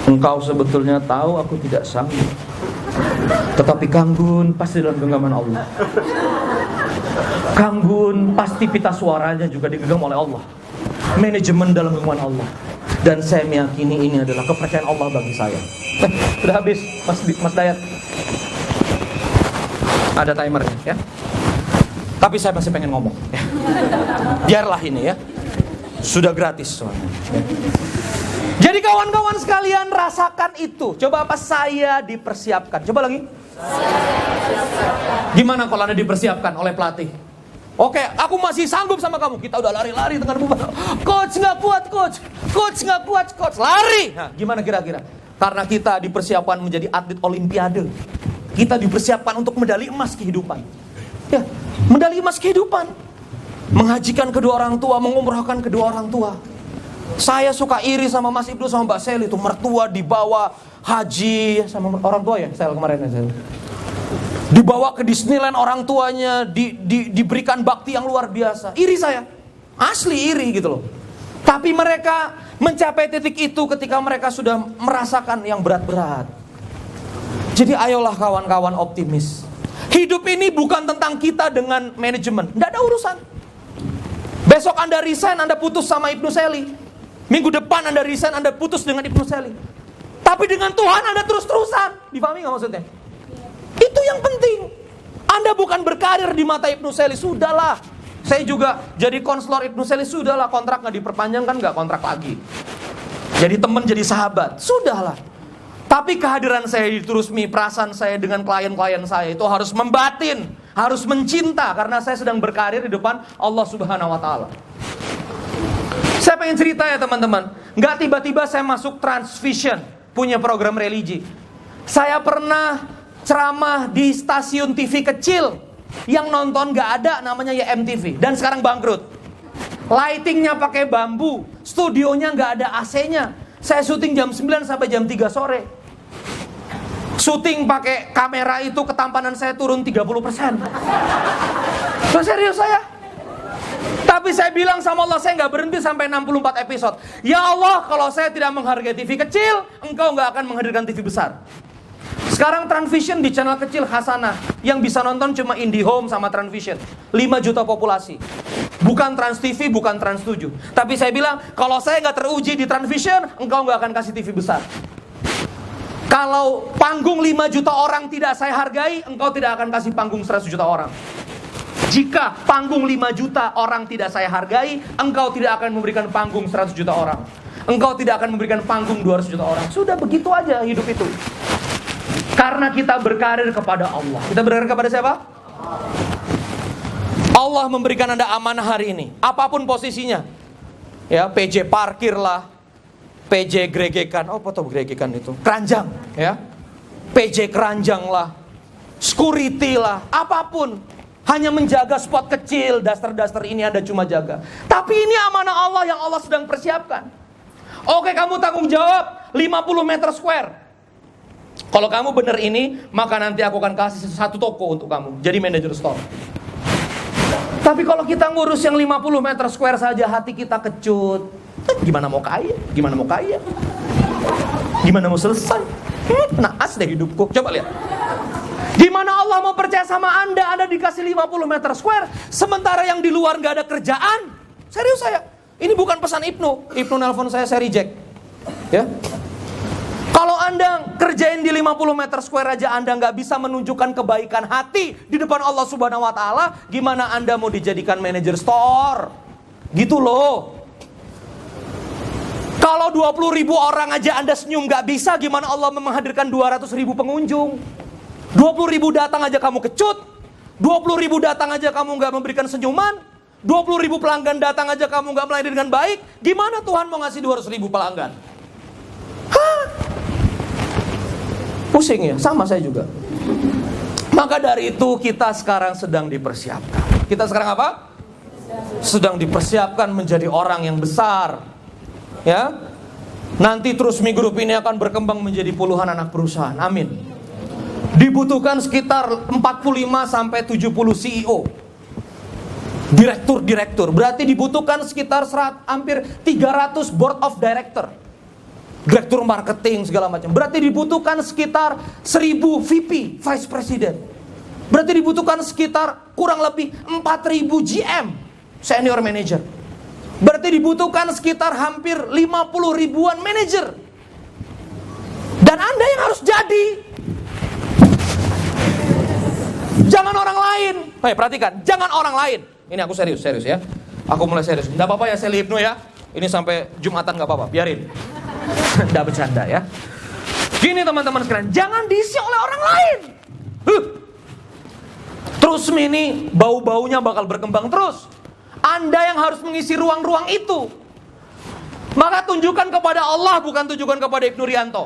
Engkau sebetulnya tahu aku tidak sanggup. Tetapi Kang Gun pasti dalam genggaman Allah. Kang Gun pasti pita suaranya juga digenggam oleh Allah. Manajemen dalam genggaman Allah. Dan saya meyakini ini adalah kepercayaan Allah bagi saya. Sudah habis, Mas Dayat. Ada timernya ya. Tapi saya masih pengen ngomong ya. Biarlah ini ya. Sudah gratis soalnya ya. Jadi kawan-kawan sekalian, rasakan itu. Coba apa? Saya dipersiapkan. Coba lagi. Gimana kalau Anda dipersiapkan oleh pelatih? Oke, aku masih sanggup sama kamu. Kita udah lari-lari dengan bubar. Coach nggak kuat, coach. Coach nggak kuat, coach. Lari. Nah, gimana kira-kira? Karena kita dipersiapkan menjadi atlet olimpiade. Kita dipersiapkan untuk medali emas kehidupan. Ya, medali emas kehidupan. Menghajikan kedua orang tua, mengumrahkan kedua orang tua. Saya suka iri sama Mas Ibnu sama Mbak Sel itu, mertua dibawa haji sama orang tua ya, Sel kemarin ya Sel. Dibawa ke Disneyland orang tuanya, diberikan bakti yang luar biasa. Iri saya, asli iri gitu loh. Tapi mereka mencapai titik itu ketika mereka sudah merasakan yang berat-berat. Jadi ayolah kawan-kawan optimis. Hidup ini bukan tentang kita dengan manajemen, tidak ada urusan. Besok Anda resign, Anda putus sama Ibnu Seli. Minggu depan Anda resign, Anda putus dengan Ibnu Seli. Tapi dengan Tuhan Anda terus-terusan. Dipahami gak maksudnya? Itu yang penting. Anda bukan berkarir di mata Ibnu Seli. Sudahlah. Saya juga jadi konselor Ibnu Seli. Sudahlah, kontrak gak diperpanjang kan gak kontrak lagi. Jadi teman, jadi sahabat. Sudahlah. Tapi kehadiran saya di Turusmi, perasaan saya dengan klien-klien saya itu harus membatin. Harus mencinta. Karena saya sedang berkarir di depan Allah Subhanahu Wa Ta'ala. Saya pengen cerita ya teman-teman. Gak tiba-tiba saya masuk Transvision, punya program religi. Saya pernah ceramah di stasiun TV kecil. Yang nonton gak ada, namanya ya MTV. Dan sekarang bangkrut. Lightingnya pakai bambu. Studionya gak ada AC-nya. Saya syuting jam 9 sampai jam 3 sore. Syuting pakai kamera itu ketampanan saya turun 30%. Loh, serius saya. Tapi saya bilang sama Allah, saya gak berhenti sampai 64 episode. Ya Allah, kalau saya tidak menghargai TV kecil, Engkau gak akan menghadirkan TV besar. Sekarang Transvision di channel kecil Hasanah. Yang bisa nonton cuma IndiHome sama Transvision. 5 juta populasi. Bukan Trans TV, bukan Trans 7. Tapi saya bilang, kalau saya gak teruji di Transvision, Engkau gak akan kasih TV besar. Kalau panggung 5 juta orang tidak saya hargai, Engkau tidak akan kasih panggung 100 juta orang. Jika panggung 5 juta orang tidak saya hargai, Engkau tidak akan memberikan panggung 100 juta orang. Engkau tidak akan memberikan panggung 200 juta orang. Sudah begitu aja hidup itu. Karena kita berkarir kepada Allah. Kita berkarir kepada siapa? Allah memberikan Anda amanah hari ini. Apapun posisinya. Ya, PJ parkir lah. PJ gregekan. Oh, apa tuh gregekan itu? Keranjang, ya. PJ keranjang lah. Security lah, apapun. Hanya menjaga spot kecil, daster-daster ini Anda cuma jaga. Tapi ini amanah Allah yang Allah sedang persiapkan. Oke, kamu tanggung jawab 50 meter square. Kalau kamu benar ini, maka nanti aku akan kasih satu toko untuk kamu. Jadi manajer store. Tapi kalau kita ngurus yang 50 meter square saja, hati kita kecut. Gimana mau kaya? Gimana mau kaya? Gimana mau selesai? Naas deh hidupku. Coba lihat. Gimana Allah mau percaya sama Anda? Anda dikasih 50 meter square, sementara yang di luar gak ada kerjaan. Serius saya. Ini bukan pesan Ibnu. Ibnu nelpon saya reject. Ya. Kalau Anda kerjain di 50 meter square aja Anda gak bisa menunjukkan kebaikan hati di depan Allah Subhanahu Wa Ta'ala, gimana Anda mau dijadikan manajer store? Gitu loh. Kalau 20.000 orang aja Anda senyum gak bisa, gimana Allah menghadirkan 200.000 pengunjung? 20.000 datang aja kamu kecut, 20.000 datang aja kamu gak memberikan senyuman, 20.000 pelanggan datang aja kamu gak melayani dengan baik, gimana Tuhan mau ngasih 200.000 pelanggan? Hah? Pusing ya, sama saya juga. Maka dari itu kita sekarang sedang dipersiapkan. Kita sekarang apa? Sedang dipersiapkan menjadi orang yang besar. Ya, nanti Trusmi Group ini akan berkembang menjadi puluhan anak perusahaan. Amin. Dibutuhkan sekitar 45 sampai 70 CEO, direktur. Berarti dibutuhkan sekitar hampir 300 board of director, direktur marketing segala macam. Berarti dibutuhkan sekitar 1000 VP, vice president. Berarti dibutuhkan sekitar kurang lebih 4000 GM, senior manager. Berarti dibutuhkan sekitar hampir 50 ribuan manajer. Dan Anda yang harus jadi. Jangan orang lain. Perhatikan, jangan orang lain. Ini aku serius ya. Aku mulai serius. Nggak apa-apa ya Sally Ibnu ya. Ini sampai Jumatan nggak apa-apa, biarin. Nggak bercanda ya. Gini teman-teman sekalian, jangan diisi oleh orang lain. Terus ini bau-baunya bakal berkembang terus. Anda yang harus mengisi ruang-ruang itu. Maka tunjukkan kepada Allah, bukan tunjukkan kepada Ibnu Rianto.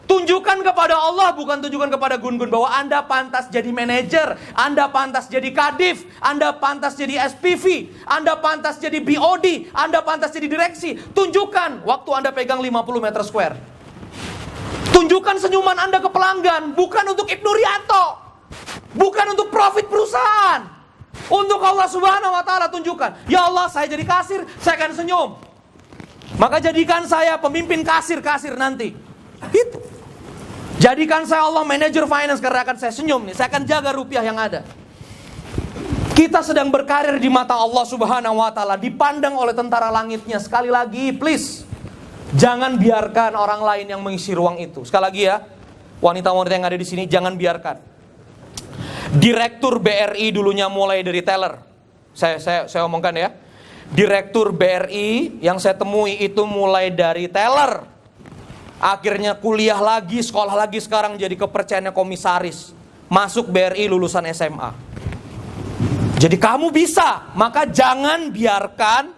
Tunjukkan kepada Allah, bukan tunjukkan kepada Gun-Gun, bahwa Anda pantas jadi manajer, Anda pantas jadi kadif, Anda pantas jadi SPV, Anda pantas jadi BOD, Anda pantas jadi direksi. Tunjukkan waktu Anda pegang 50 meter square. Tunjukkan senyuman Anda ke pelanggan, bukan untuk Ibnu Rianto, bukan untuk profit perusahaan. Untuk Allah Subhanahu wa Ta'ala tunjukkan, ya Allah, saya jadi kasir, saya akan senyum. Maka jadikan saya pemimpin kasir nanti. Gitu. Jadikan saya Allah manager finance, karena akan saya senyum nih, saya akan jaga rupiah yang ada. Kita sedang berkarir di mata Allah Subhanahu wa Ta'ala, dipandang oleh tentara langitnya. Sekali lagi, please, jangan biarkan orang lain yang mengisi ruang itu. Sekali lagi ya, wanita-wanita yang ada di sini, jangan biarkan. Direktur BRI dulunya mulai dari teller. Saya omongkan ya. Direktur BRI yang saya temui itu mulai dari teller. Akhirnya kuliah lagi, sekolah lagi, sekarang jadi kepercayaannya komisaris. Masuk BRI lulusan SMA. Jadi kamu bisa, maka jangan biarkan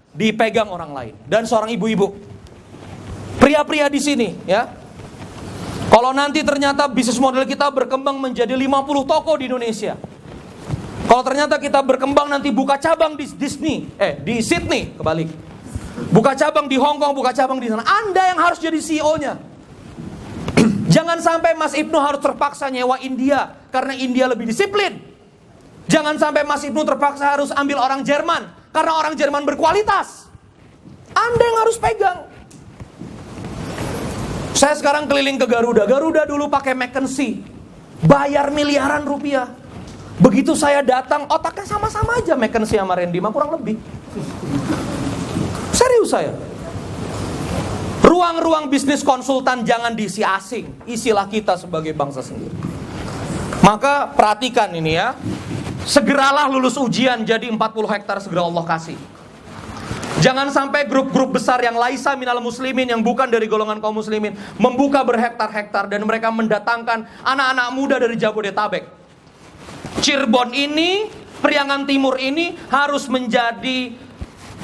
dipegang orang lain. Dan seorang ibu-ibu, pria-pria di sini ya. Kalau nanti ternyata bisnis model kita berkembang menjadi 50 toko di Indonesia. Kalau ternyata kita berkembang nanti buka cabang di di Sydney, kebalik. Buka cabang di Hong Kong, buka cabang di sana. Anda yang harus jadi CEO-nya. Jangan sampai Mas Ibnu harus terpaksa nyewa India karena India lebih disiplin. Jangan sampai Mas Ibnu terpaksa harus ambil orang Jerman karena orang Jerman berkualitas. Anda yang harus pegang. Saya sekarang keliling ke Garuda. Garuda dulu pakai McKinsey, bayar miliaran rupiah. Begitu saya datang, otaknya sama-sama aja McKinsey sama Randy, kurang lebih. Serius saya. Ruang-ruang bisnis konsultan jangan diisi asing, isilah kita sebagai bangsa sendiri. Maka perhatikan ini ya. Segeralah lulus ujian, jadi 40 hektar segera Allah kasih. Jangan sampai grup-grup besar yang laisa minal muslimin, yang bukan dari golongan kaum muslimin, membuka berhektar-hektar dan mereka mendatangkan anak-anak muda dari Jabodetabek. Cirebon ini, Priangan Timur ini harus menjadi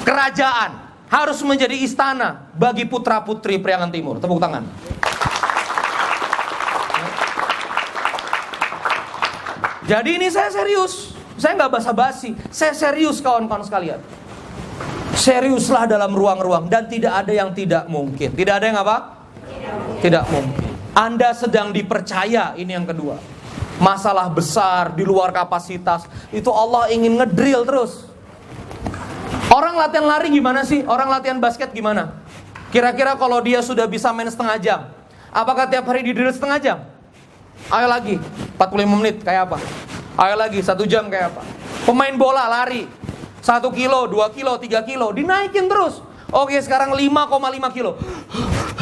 kerajaan, harus menjadi istana bagi putra-putri Priangan Timur. Tepuk tangan. Jadi ini saya serius, saya nggak basa-basi, saya serius kawan-kawan sekalian. Seriuslah dalam ruang-ruang dan tidak ada yang tidak mungkin. Tidak ada yang apa? Tidak mungkin. Anda sedang dipercaya, ini yang kedua. Masalah besar di luar kapasitas itu Allah ingin ngedrill terus. Orang latihan lari gimana sih? Orang latihan basket gimana? Kira-kira kalau dia sudah bisa main setengah jam, apakah tiap hari di drill setengah jam? Ayo lagi 45 menit kayak apa? Ayo lagi 1 jam kayak apa? Pemain bola lari 1 kilo, 2 kilo, 3 kilo, dinaikin terus. Oke, sekarang 5,5 kilo.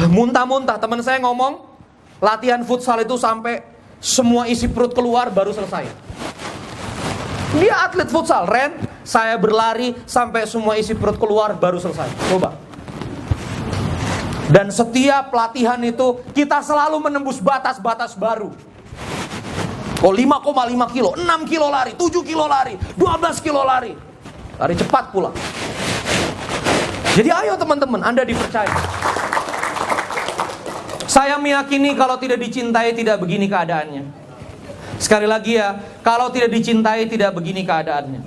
Muntah-muntah. Teman saya ngomong, latihan futsal itu sampai semua isi perut keluar baru selesai. Dia atlet futsal, Ren. Saya berlari sampai semua isi perut keluar baru selesai. Coba. Dan setiap latihan itu kita selalu menembus batas-batas baru. Oh 5,5 kilo, 6 kilo lari, 7 kilo lari, 12 kilo lari. Lari cepat pula. Jadi ayo teman-teman, Anda dipercaya. Saya meyakini kalau tidak dicintai tidak begini keadaannya. Sekali lagi ya, kalau tidak dicintai tidak begini keadaannya.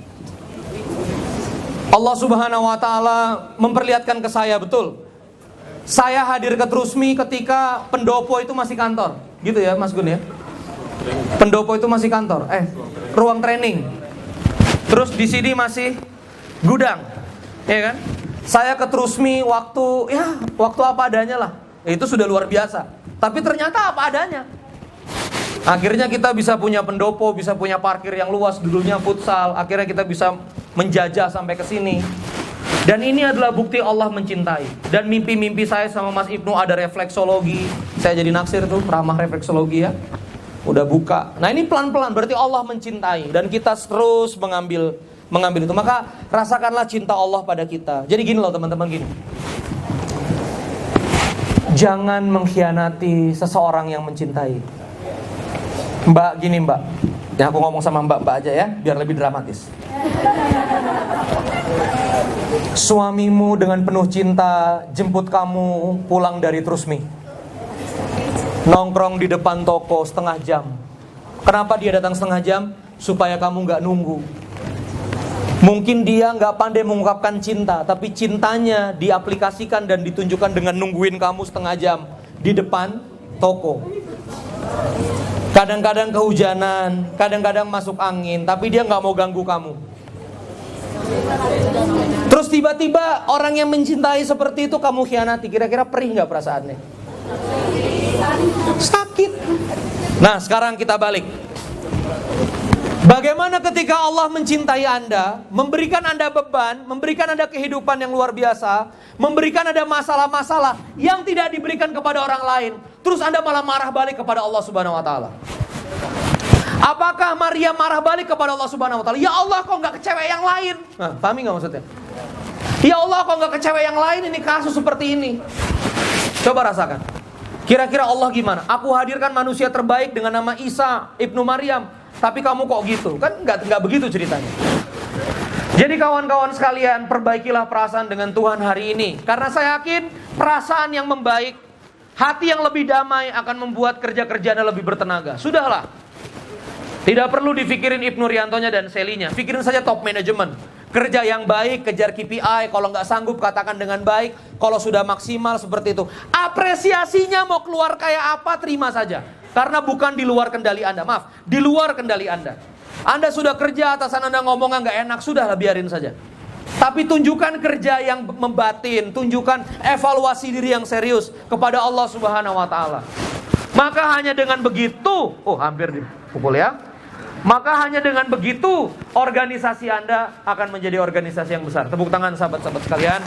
Allah Subhanahu wa Ta'ala memperlihatkan ke saya, betul. Saya hadir ke Trusmi ketika pendopo itu masih kantor. Gitu ya Mas Gun ya. Pendopo itu masih kantor. Ruang training. Terus di sini masih gudang. Ya kan? Saya ke Trusmi waktu apa adanya lah. Itu sudah luar biasa. Tapi ternyata apa adanya. Akhirnya kita bisa punya pendopo, bisa punya parkir yang luas, dulunya futsal. Akhirnya kita bisa menjajah sampai ke sini. Dan ini adalah bukti Allah mencintai. Dan mimpi-mimpi saya sama Mas Ibnu ada refleksologi. Saya jadi naksir tuh, ramah refleksologi ya. Udah buka. Nah ini pelan-pelan berarti Allah mencintai. Dan kita terus mengambil itu. Maka rasakanlah cinta Allah pada kita. Jadi gini loh teman-teman, gini. Jangan mengkhianati seseorang yang mencintai. Mbak, gini Mbak. Ya aku ngomong sama Mbak aja ya, biar lebih dramatis. Suamimu dengan penuh cinta jemput kamu pulang dari Trusmi. Nongkrong di depan toko setengah jam. Kenapa dia datang setengah jam? Supaya kamu gak nunggu. Mungkin dia gak pandai mengungkapkan cinta, tapi cintanya diaplikasikan dan ditunjukkan dengan nungguin kamu setengah jam di depan toko. Kadang-kadang kehujanan, kadang-kadang masuk angin, tapi dia gak mau ganggu kamu. Terus tiba-tiba orang yang mencintai seperti itu kamu khianati. Kira-kira perih gak perasaannya? Sakit. Nah sekarang kita balik. Bagaimana ketika Allah mencintai Anda, memberikan Anda beban, memberikan Anda kehidupan yang luar biasa, memberikan Anda masalah-masalah yang tidak diberikan kepada orang lain, terus Anda malah marah balik kepada Allah Subhanahu wa Ta'ala. Apakah Maria marah balik kepada Allah Subhanahu wa Ta'ala? Ya Allah, kok gak ke cewek yang lain? Nah, pahami gak maksudnya? Ya Allah, kok gak ke cewek yang lain, ini kasus seperti ini? Coba rasakan. Kira-kira Allah gimana? Aku hadirkan manusia terbaik dengan nama Isa ibnu Maryam, tapi kamu kok gitu? Kan gak begitu ceritanya. Jadi kawan-kawan sekalian, perbaikilah perasaan dengan Tuhan hari ini. Karena saya yakin perasaan yang membaik, hati yang lebih damai akan membuat kerja-kerja Anda lebih bertenaga. Sudahlah. Tidak perlu difikirin Ibnu Riantonya dan Selinya. Fikirin saja top manajemen. Kerja yang baik, kejar KPI. Kalau nggak sanggup, katakan dengan baik. Kalau sudah maksimal seperti itu. Apresiasinya mau keluar kayak apa, terima saja. Karena bukan di luar kendali Anda. Maaf, di luar kendali Anda. Anda sudah kerja, atasan Anda ngomongnya nggak enak, sudahlah biarin saja. Tapi tunjukkan kerja yang membatin. Tunjukkan evaluasi diri yang serius kepada Allah Subhanahu wa Ta'ala. Maka hanya dengan begitu, hampir dipukul ya. Maka hanya dengan begitu organisasi Anda akan menjadi organisasi yang besar. Tepuk tangan sahabat-sahabat sekalian.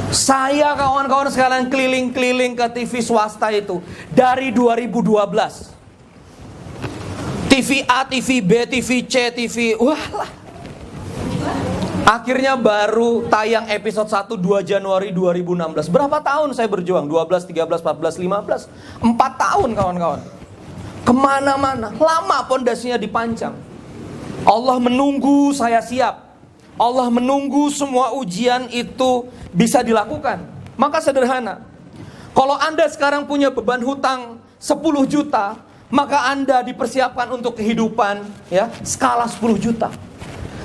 Saya kawan-kawan sekalian keliling-keliling ke TV swasta itu dari 2012. TV A, TV B, TV C, TV wah. Akhirnya baru tayang episode 1 2 Januari 2016. Berapa tahun saya berjuang? 12, 13, 14, 15. 4 tahun kawan-kawan. Kemana-mana. Lama pondasinya dipancang. Allah menunggu saya siap. Allah menunggu semua ujian itu bisa dilakukan. Maka sederhana. Kalau Anda sekarang punya beban hutang 10 juta, maka Anda dipersiapkan untuk kehidupan ya, skala 10 juta.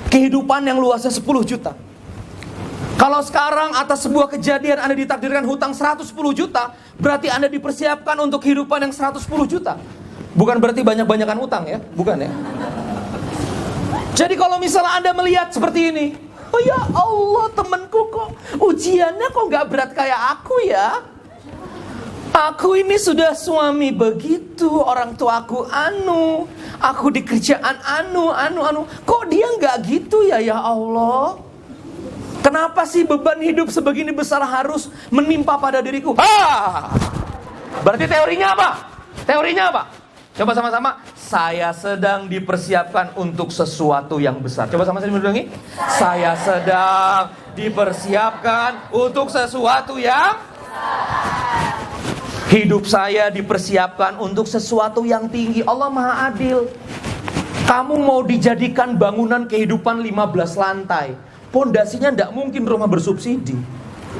Kehidupan yang luasnya 10 juta. Kalau sekarang atas sebuah kejadian Anda ditakdirkan hutang 110 juta, berarti Anda dipersiapkan untuk kehidupan yang 110 juta. Bukan berarti banyak-banyakan utang ya, bukan ya. Jadi kalau misalnya Anda melihat seperti ini, oh ya Allah, temanku kok ujiannya kok gak berat kayak aku ya. Aku ini sudah suami begitu, orang tua aku aku di kerjaan kok dia nggak gitu ya Allah? Kenapa sih beban hidup sebegini besar harus menimpa pada diriku? Berarti teorinya apa? Teorinya apa? Coba sama-sama. Saya sedang dipersiapkan untuk sesuatu yang besar. Coba sama-sama diulangi. Saya sedang dipersiapkan untuk sesuatu yang hidup saya dipersiapkan untuk sesuatu yang tinggi. Allah Maha Adil. Kamu mau dijadikan bangunan kehidupan 15 lantai, pondasinya tidak mungkin rumah bersubsidi.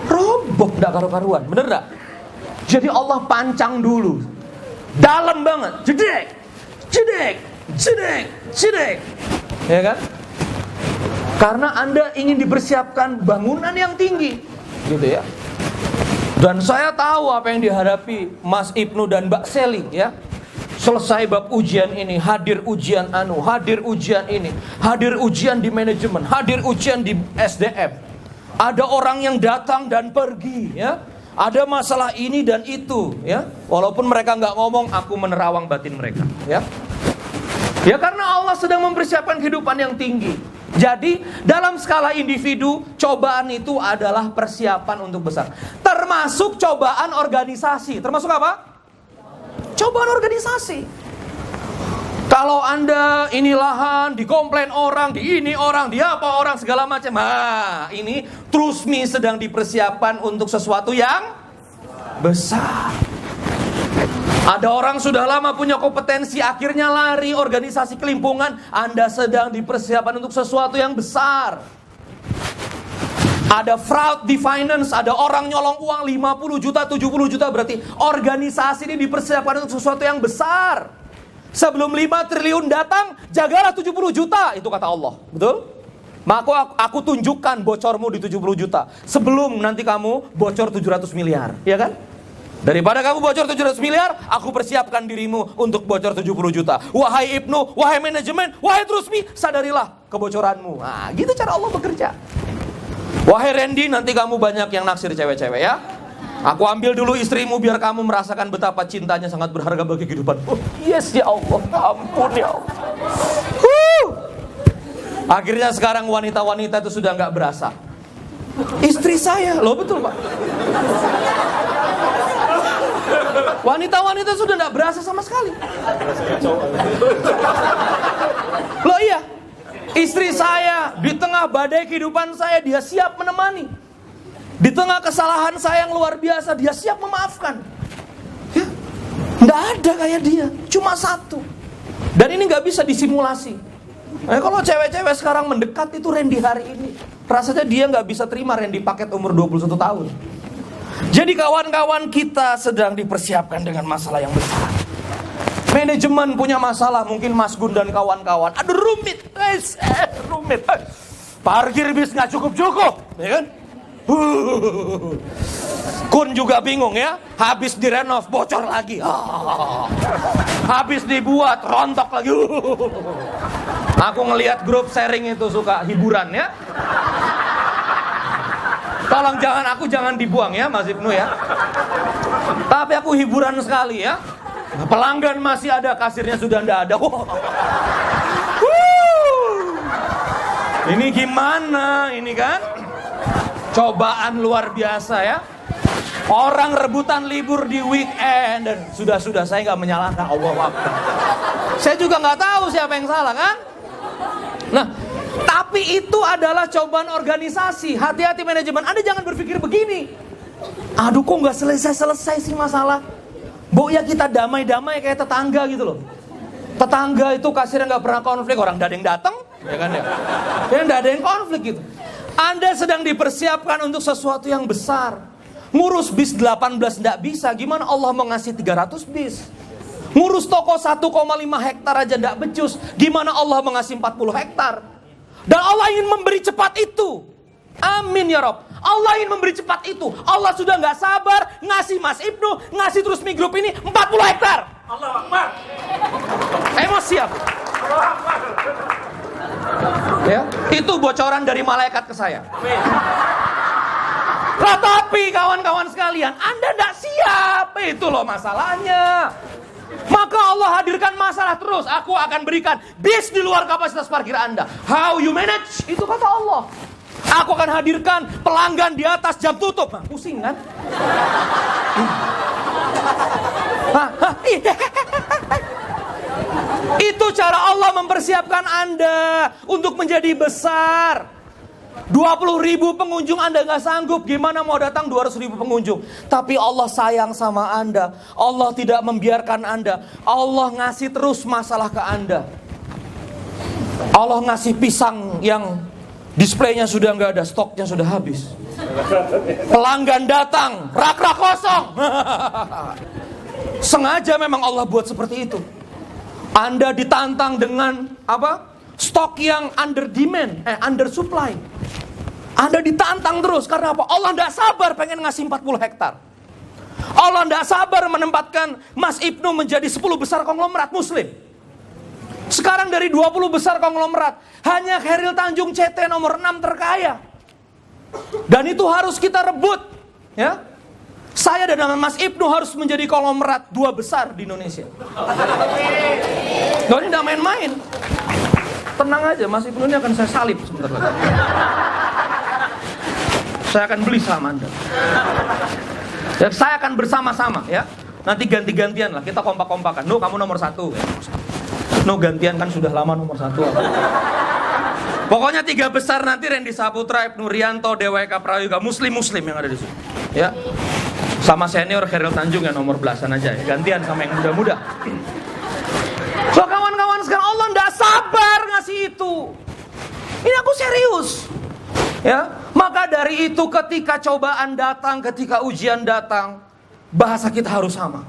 Roboh tidak karu-karuan. Bener gak? Jadi Allah pancang dulu. Dalam banget. Jedek, jedek, jedek, jedek. Ya kan? Karena Anda ingin dipersiapkan bangunan yang tinggi. Gitu ya. Dan saya tahu apa yang dihadapi Mas Ibnu dan Mbak Seli ya. Selesai bab ujian ini, hadir ujian hadir ujian ini, hadir ujian di manajemen, hadir ujian di SDM. Ada orang yang datang dan pergi ya. Ada masalah ini dan itu ya. Walaupun mereka nggak ngomong, aku menerawang batin mereka ya. Ya karena Allah sedang mempersiapkan kehidupan yang tinggi. Jadi dalam skala individu, cobaan itu adalah persiapan untuk besar. Termasuk cobaan organisasi. Termasuk apa? Cobaan organisasi. Kalau Anda ini lahan, dikomplain orang, di ini orang, di apa orang, segala macam. Ini trust me sedang dipersiapkan untuk sesuatu yang besar. Ada orang sudah lama punya kompetensi, akhirnya lari organisasi kelimpungan. Anda sedang dipersiapkan untuk sesuatu yang besar. Ada fraud di finance, ada orang nyolong uang 50 juta, 70 juta. Berarti organisasi ini dipersiapkan untuk sesuatu yang besar. Sebelum 5 triliun datang, jagalah 70 juta. Itu kata Allah, betul? Maka aku tunjukkan bocormu di 70 juta sebelum nanti kamu bocor 700 miliar, ya kan? Daripada kamu bocor 700 miliar, aku persiapkan dirimu untuk bocor 70 juta. Wahai Ibnu, wahai manajemen, wahai Trusmi, sadarilah kebocoranmu. Nah, gitu cara Allah bekerja. Wahai Randy, nanti kamu banyak yang naksir cewek-cewek ya. Aku ambil dulu istrimu biar kamu merasakan betapa cintanya sangat berharga bagi kehidupan. Yes ya Allah, ampun ya Allah. Akhirnya sekarang wanita-wanita itu sudah gak berasa. Istri saya, loh betul Pak. Wanita-wanita sudah tidak berasa sama sekali. Loh iya, istri saya di tengah badai kehidupan saya, dia siap menemani. Di tengah kesalahan saya yang luar biasa, dia siap memaafkan. Ya, nggak ada kayak dia, cuma satu. Dan ini nggak bisa disimulasi. Kalau cewek-cewek sekarang mendekat itu Randy hari ini, rasanya dia nggak bisa terima Randy paket umur 21 tahun. Jadi kawan-kawan kita sedang dipersiapkan dengan masalah yang besar. Manajemen punya masalah, mungkin Mas Gun dan kawan-kawan. Aduh rumit, rumit. Parkir bis nggak cukup, ya kan? Kun juga bingung ya. Habis direnov bocor lagi. Habis dibuat rontok lagi. Aku ngelihat grup sharing itu suka hiburan ya. Tolong jangan dibuang ya Mas Ibnu ya. Tapi aku hiburan sekali ya. Pelanggan masih ada, kasirnya sudah tidak ada. Ini gimana ini kan? Cobaan luar biasa ya. Orang rebutan libur di weekend. Dan sudah saya nggak menyalahkan, Allahu Akbar. Saya juga nggak tahu siapa yang salah kan. Nah, tapi itu adalah cobaan organisasi. Hati-hati manajemen. Anda jangan berpikir begini. Aduh, kok nggak selesai sih masalah. Bu ya kita damai-damai kayak tetangga gitu loh. Tetangga itu kasirnya nggak pernah konflik, orang nggak ada yang datang, ya kan ya? Dan nggak ada yang konflik gitu. Anda sedang dipersiapkan untuk sesuatu yang besar. Ngurus bis 18 nggak bisa, gimana Allah mau ngasih 300 bis? Ngurus toko 1,5 hektar aja nggak becus, gimana Allah mau ngasih 40 hektar? Dan Allah ingin memberi cepat itu. Amin ya Rob. Allah ingin memberi cepat itu. Allah sudah nggak sabar ngasih Mas Ibnu, ngasih terus Mi Group ini 40 hektar. Allahu Akbar. Emosi aku. Allahu Akbar. Ya, itu bocoran dari malaikat ke saya. Tetapi kawan-kawan sekalian, Anda tidak siap. Itu loh masalahnya. Maka Allah hadirkan masalah terus. Aku akan berikan bis di luar kapasitas parkir Anda. How you manage? Itu kata Allah. Aku akan hadirkan pelanggan di atas jam tutup. Nah, pusing kan? Itu cara Allah mempersiapkan Anda untuk menjadi besar. 20.000 pengunjung Anda gak sanggup, gimana mau datang 200.000 pengunjung? Tapi Allah sayang sama Anda. Allah tidak membiarkan Anda. Allah ngasih terus masalah ke Anda. Allah ngasih pisang yang displaynya sudah gak ada, stoknya sudah habis. Pelanggan datang, rak-rak kosong. Sengaja memang Allah buat seperti itu. Anda ditantang dengan apa? Stok yang under demand, under supply. Anda ditantang terus karena apa? Allah tidak sabar pengen ngasih 40 hektar. Allah tidak sabar menempatkan Mas Ibnu menjadi 10 besar konglomerat muslim. Sekarang dari 20 besar konglomerat, hanya Khairil Tanjung CT nomor 6 terkaya. Dan itu harus kita rebut, ya. Saya dan Mas Ibnu harus menjadi konglomerat 2 besar di Indonesia. Ini tidak main-main. Tenang aja, Mas Ibnu ini akan saya salib sebentar lagi. Saya akan beli saham Anda. Ya, saya akan bersama-sama ya. Nanti ganti-gantian lah, kita kompak-kompakan. No, kamu nomor 1 ya. No, gantian kan sudah lama nomor 1. Pokoknya 3 besar nanti Randy Saputra, Ibnu Rianto, DWK Prayoga, Muslim-Muslim yang ada di sini. Ya. Sama senior Khairil Tanjung yang nomor belasan aja ya. Gantian sama yang muda-muda. So kawan-kawan sekarang Allah tidak sabar ngasih itu. Ini aku serius. Ya, maka dari itu ketika cobaan datang, ketika ujian datang, bahasa kita harus sama.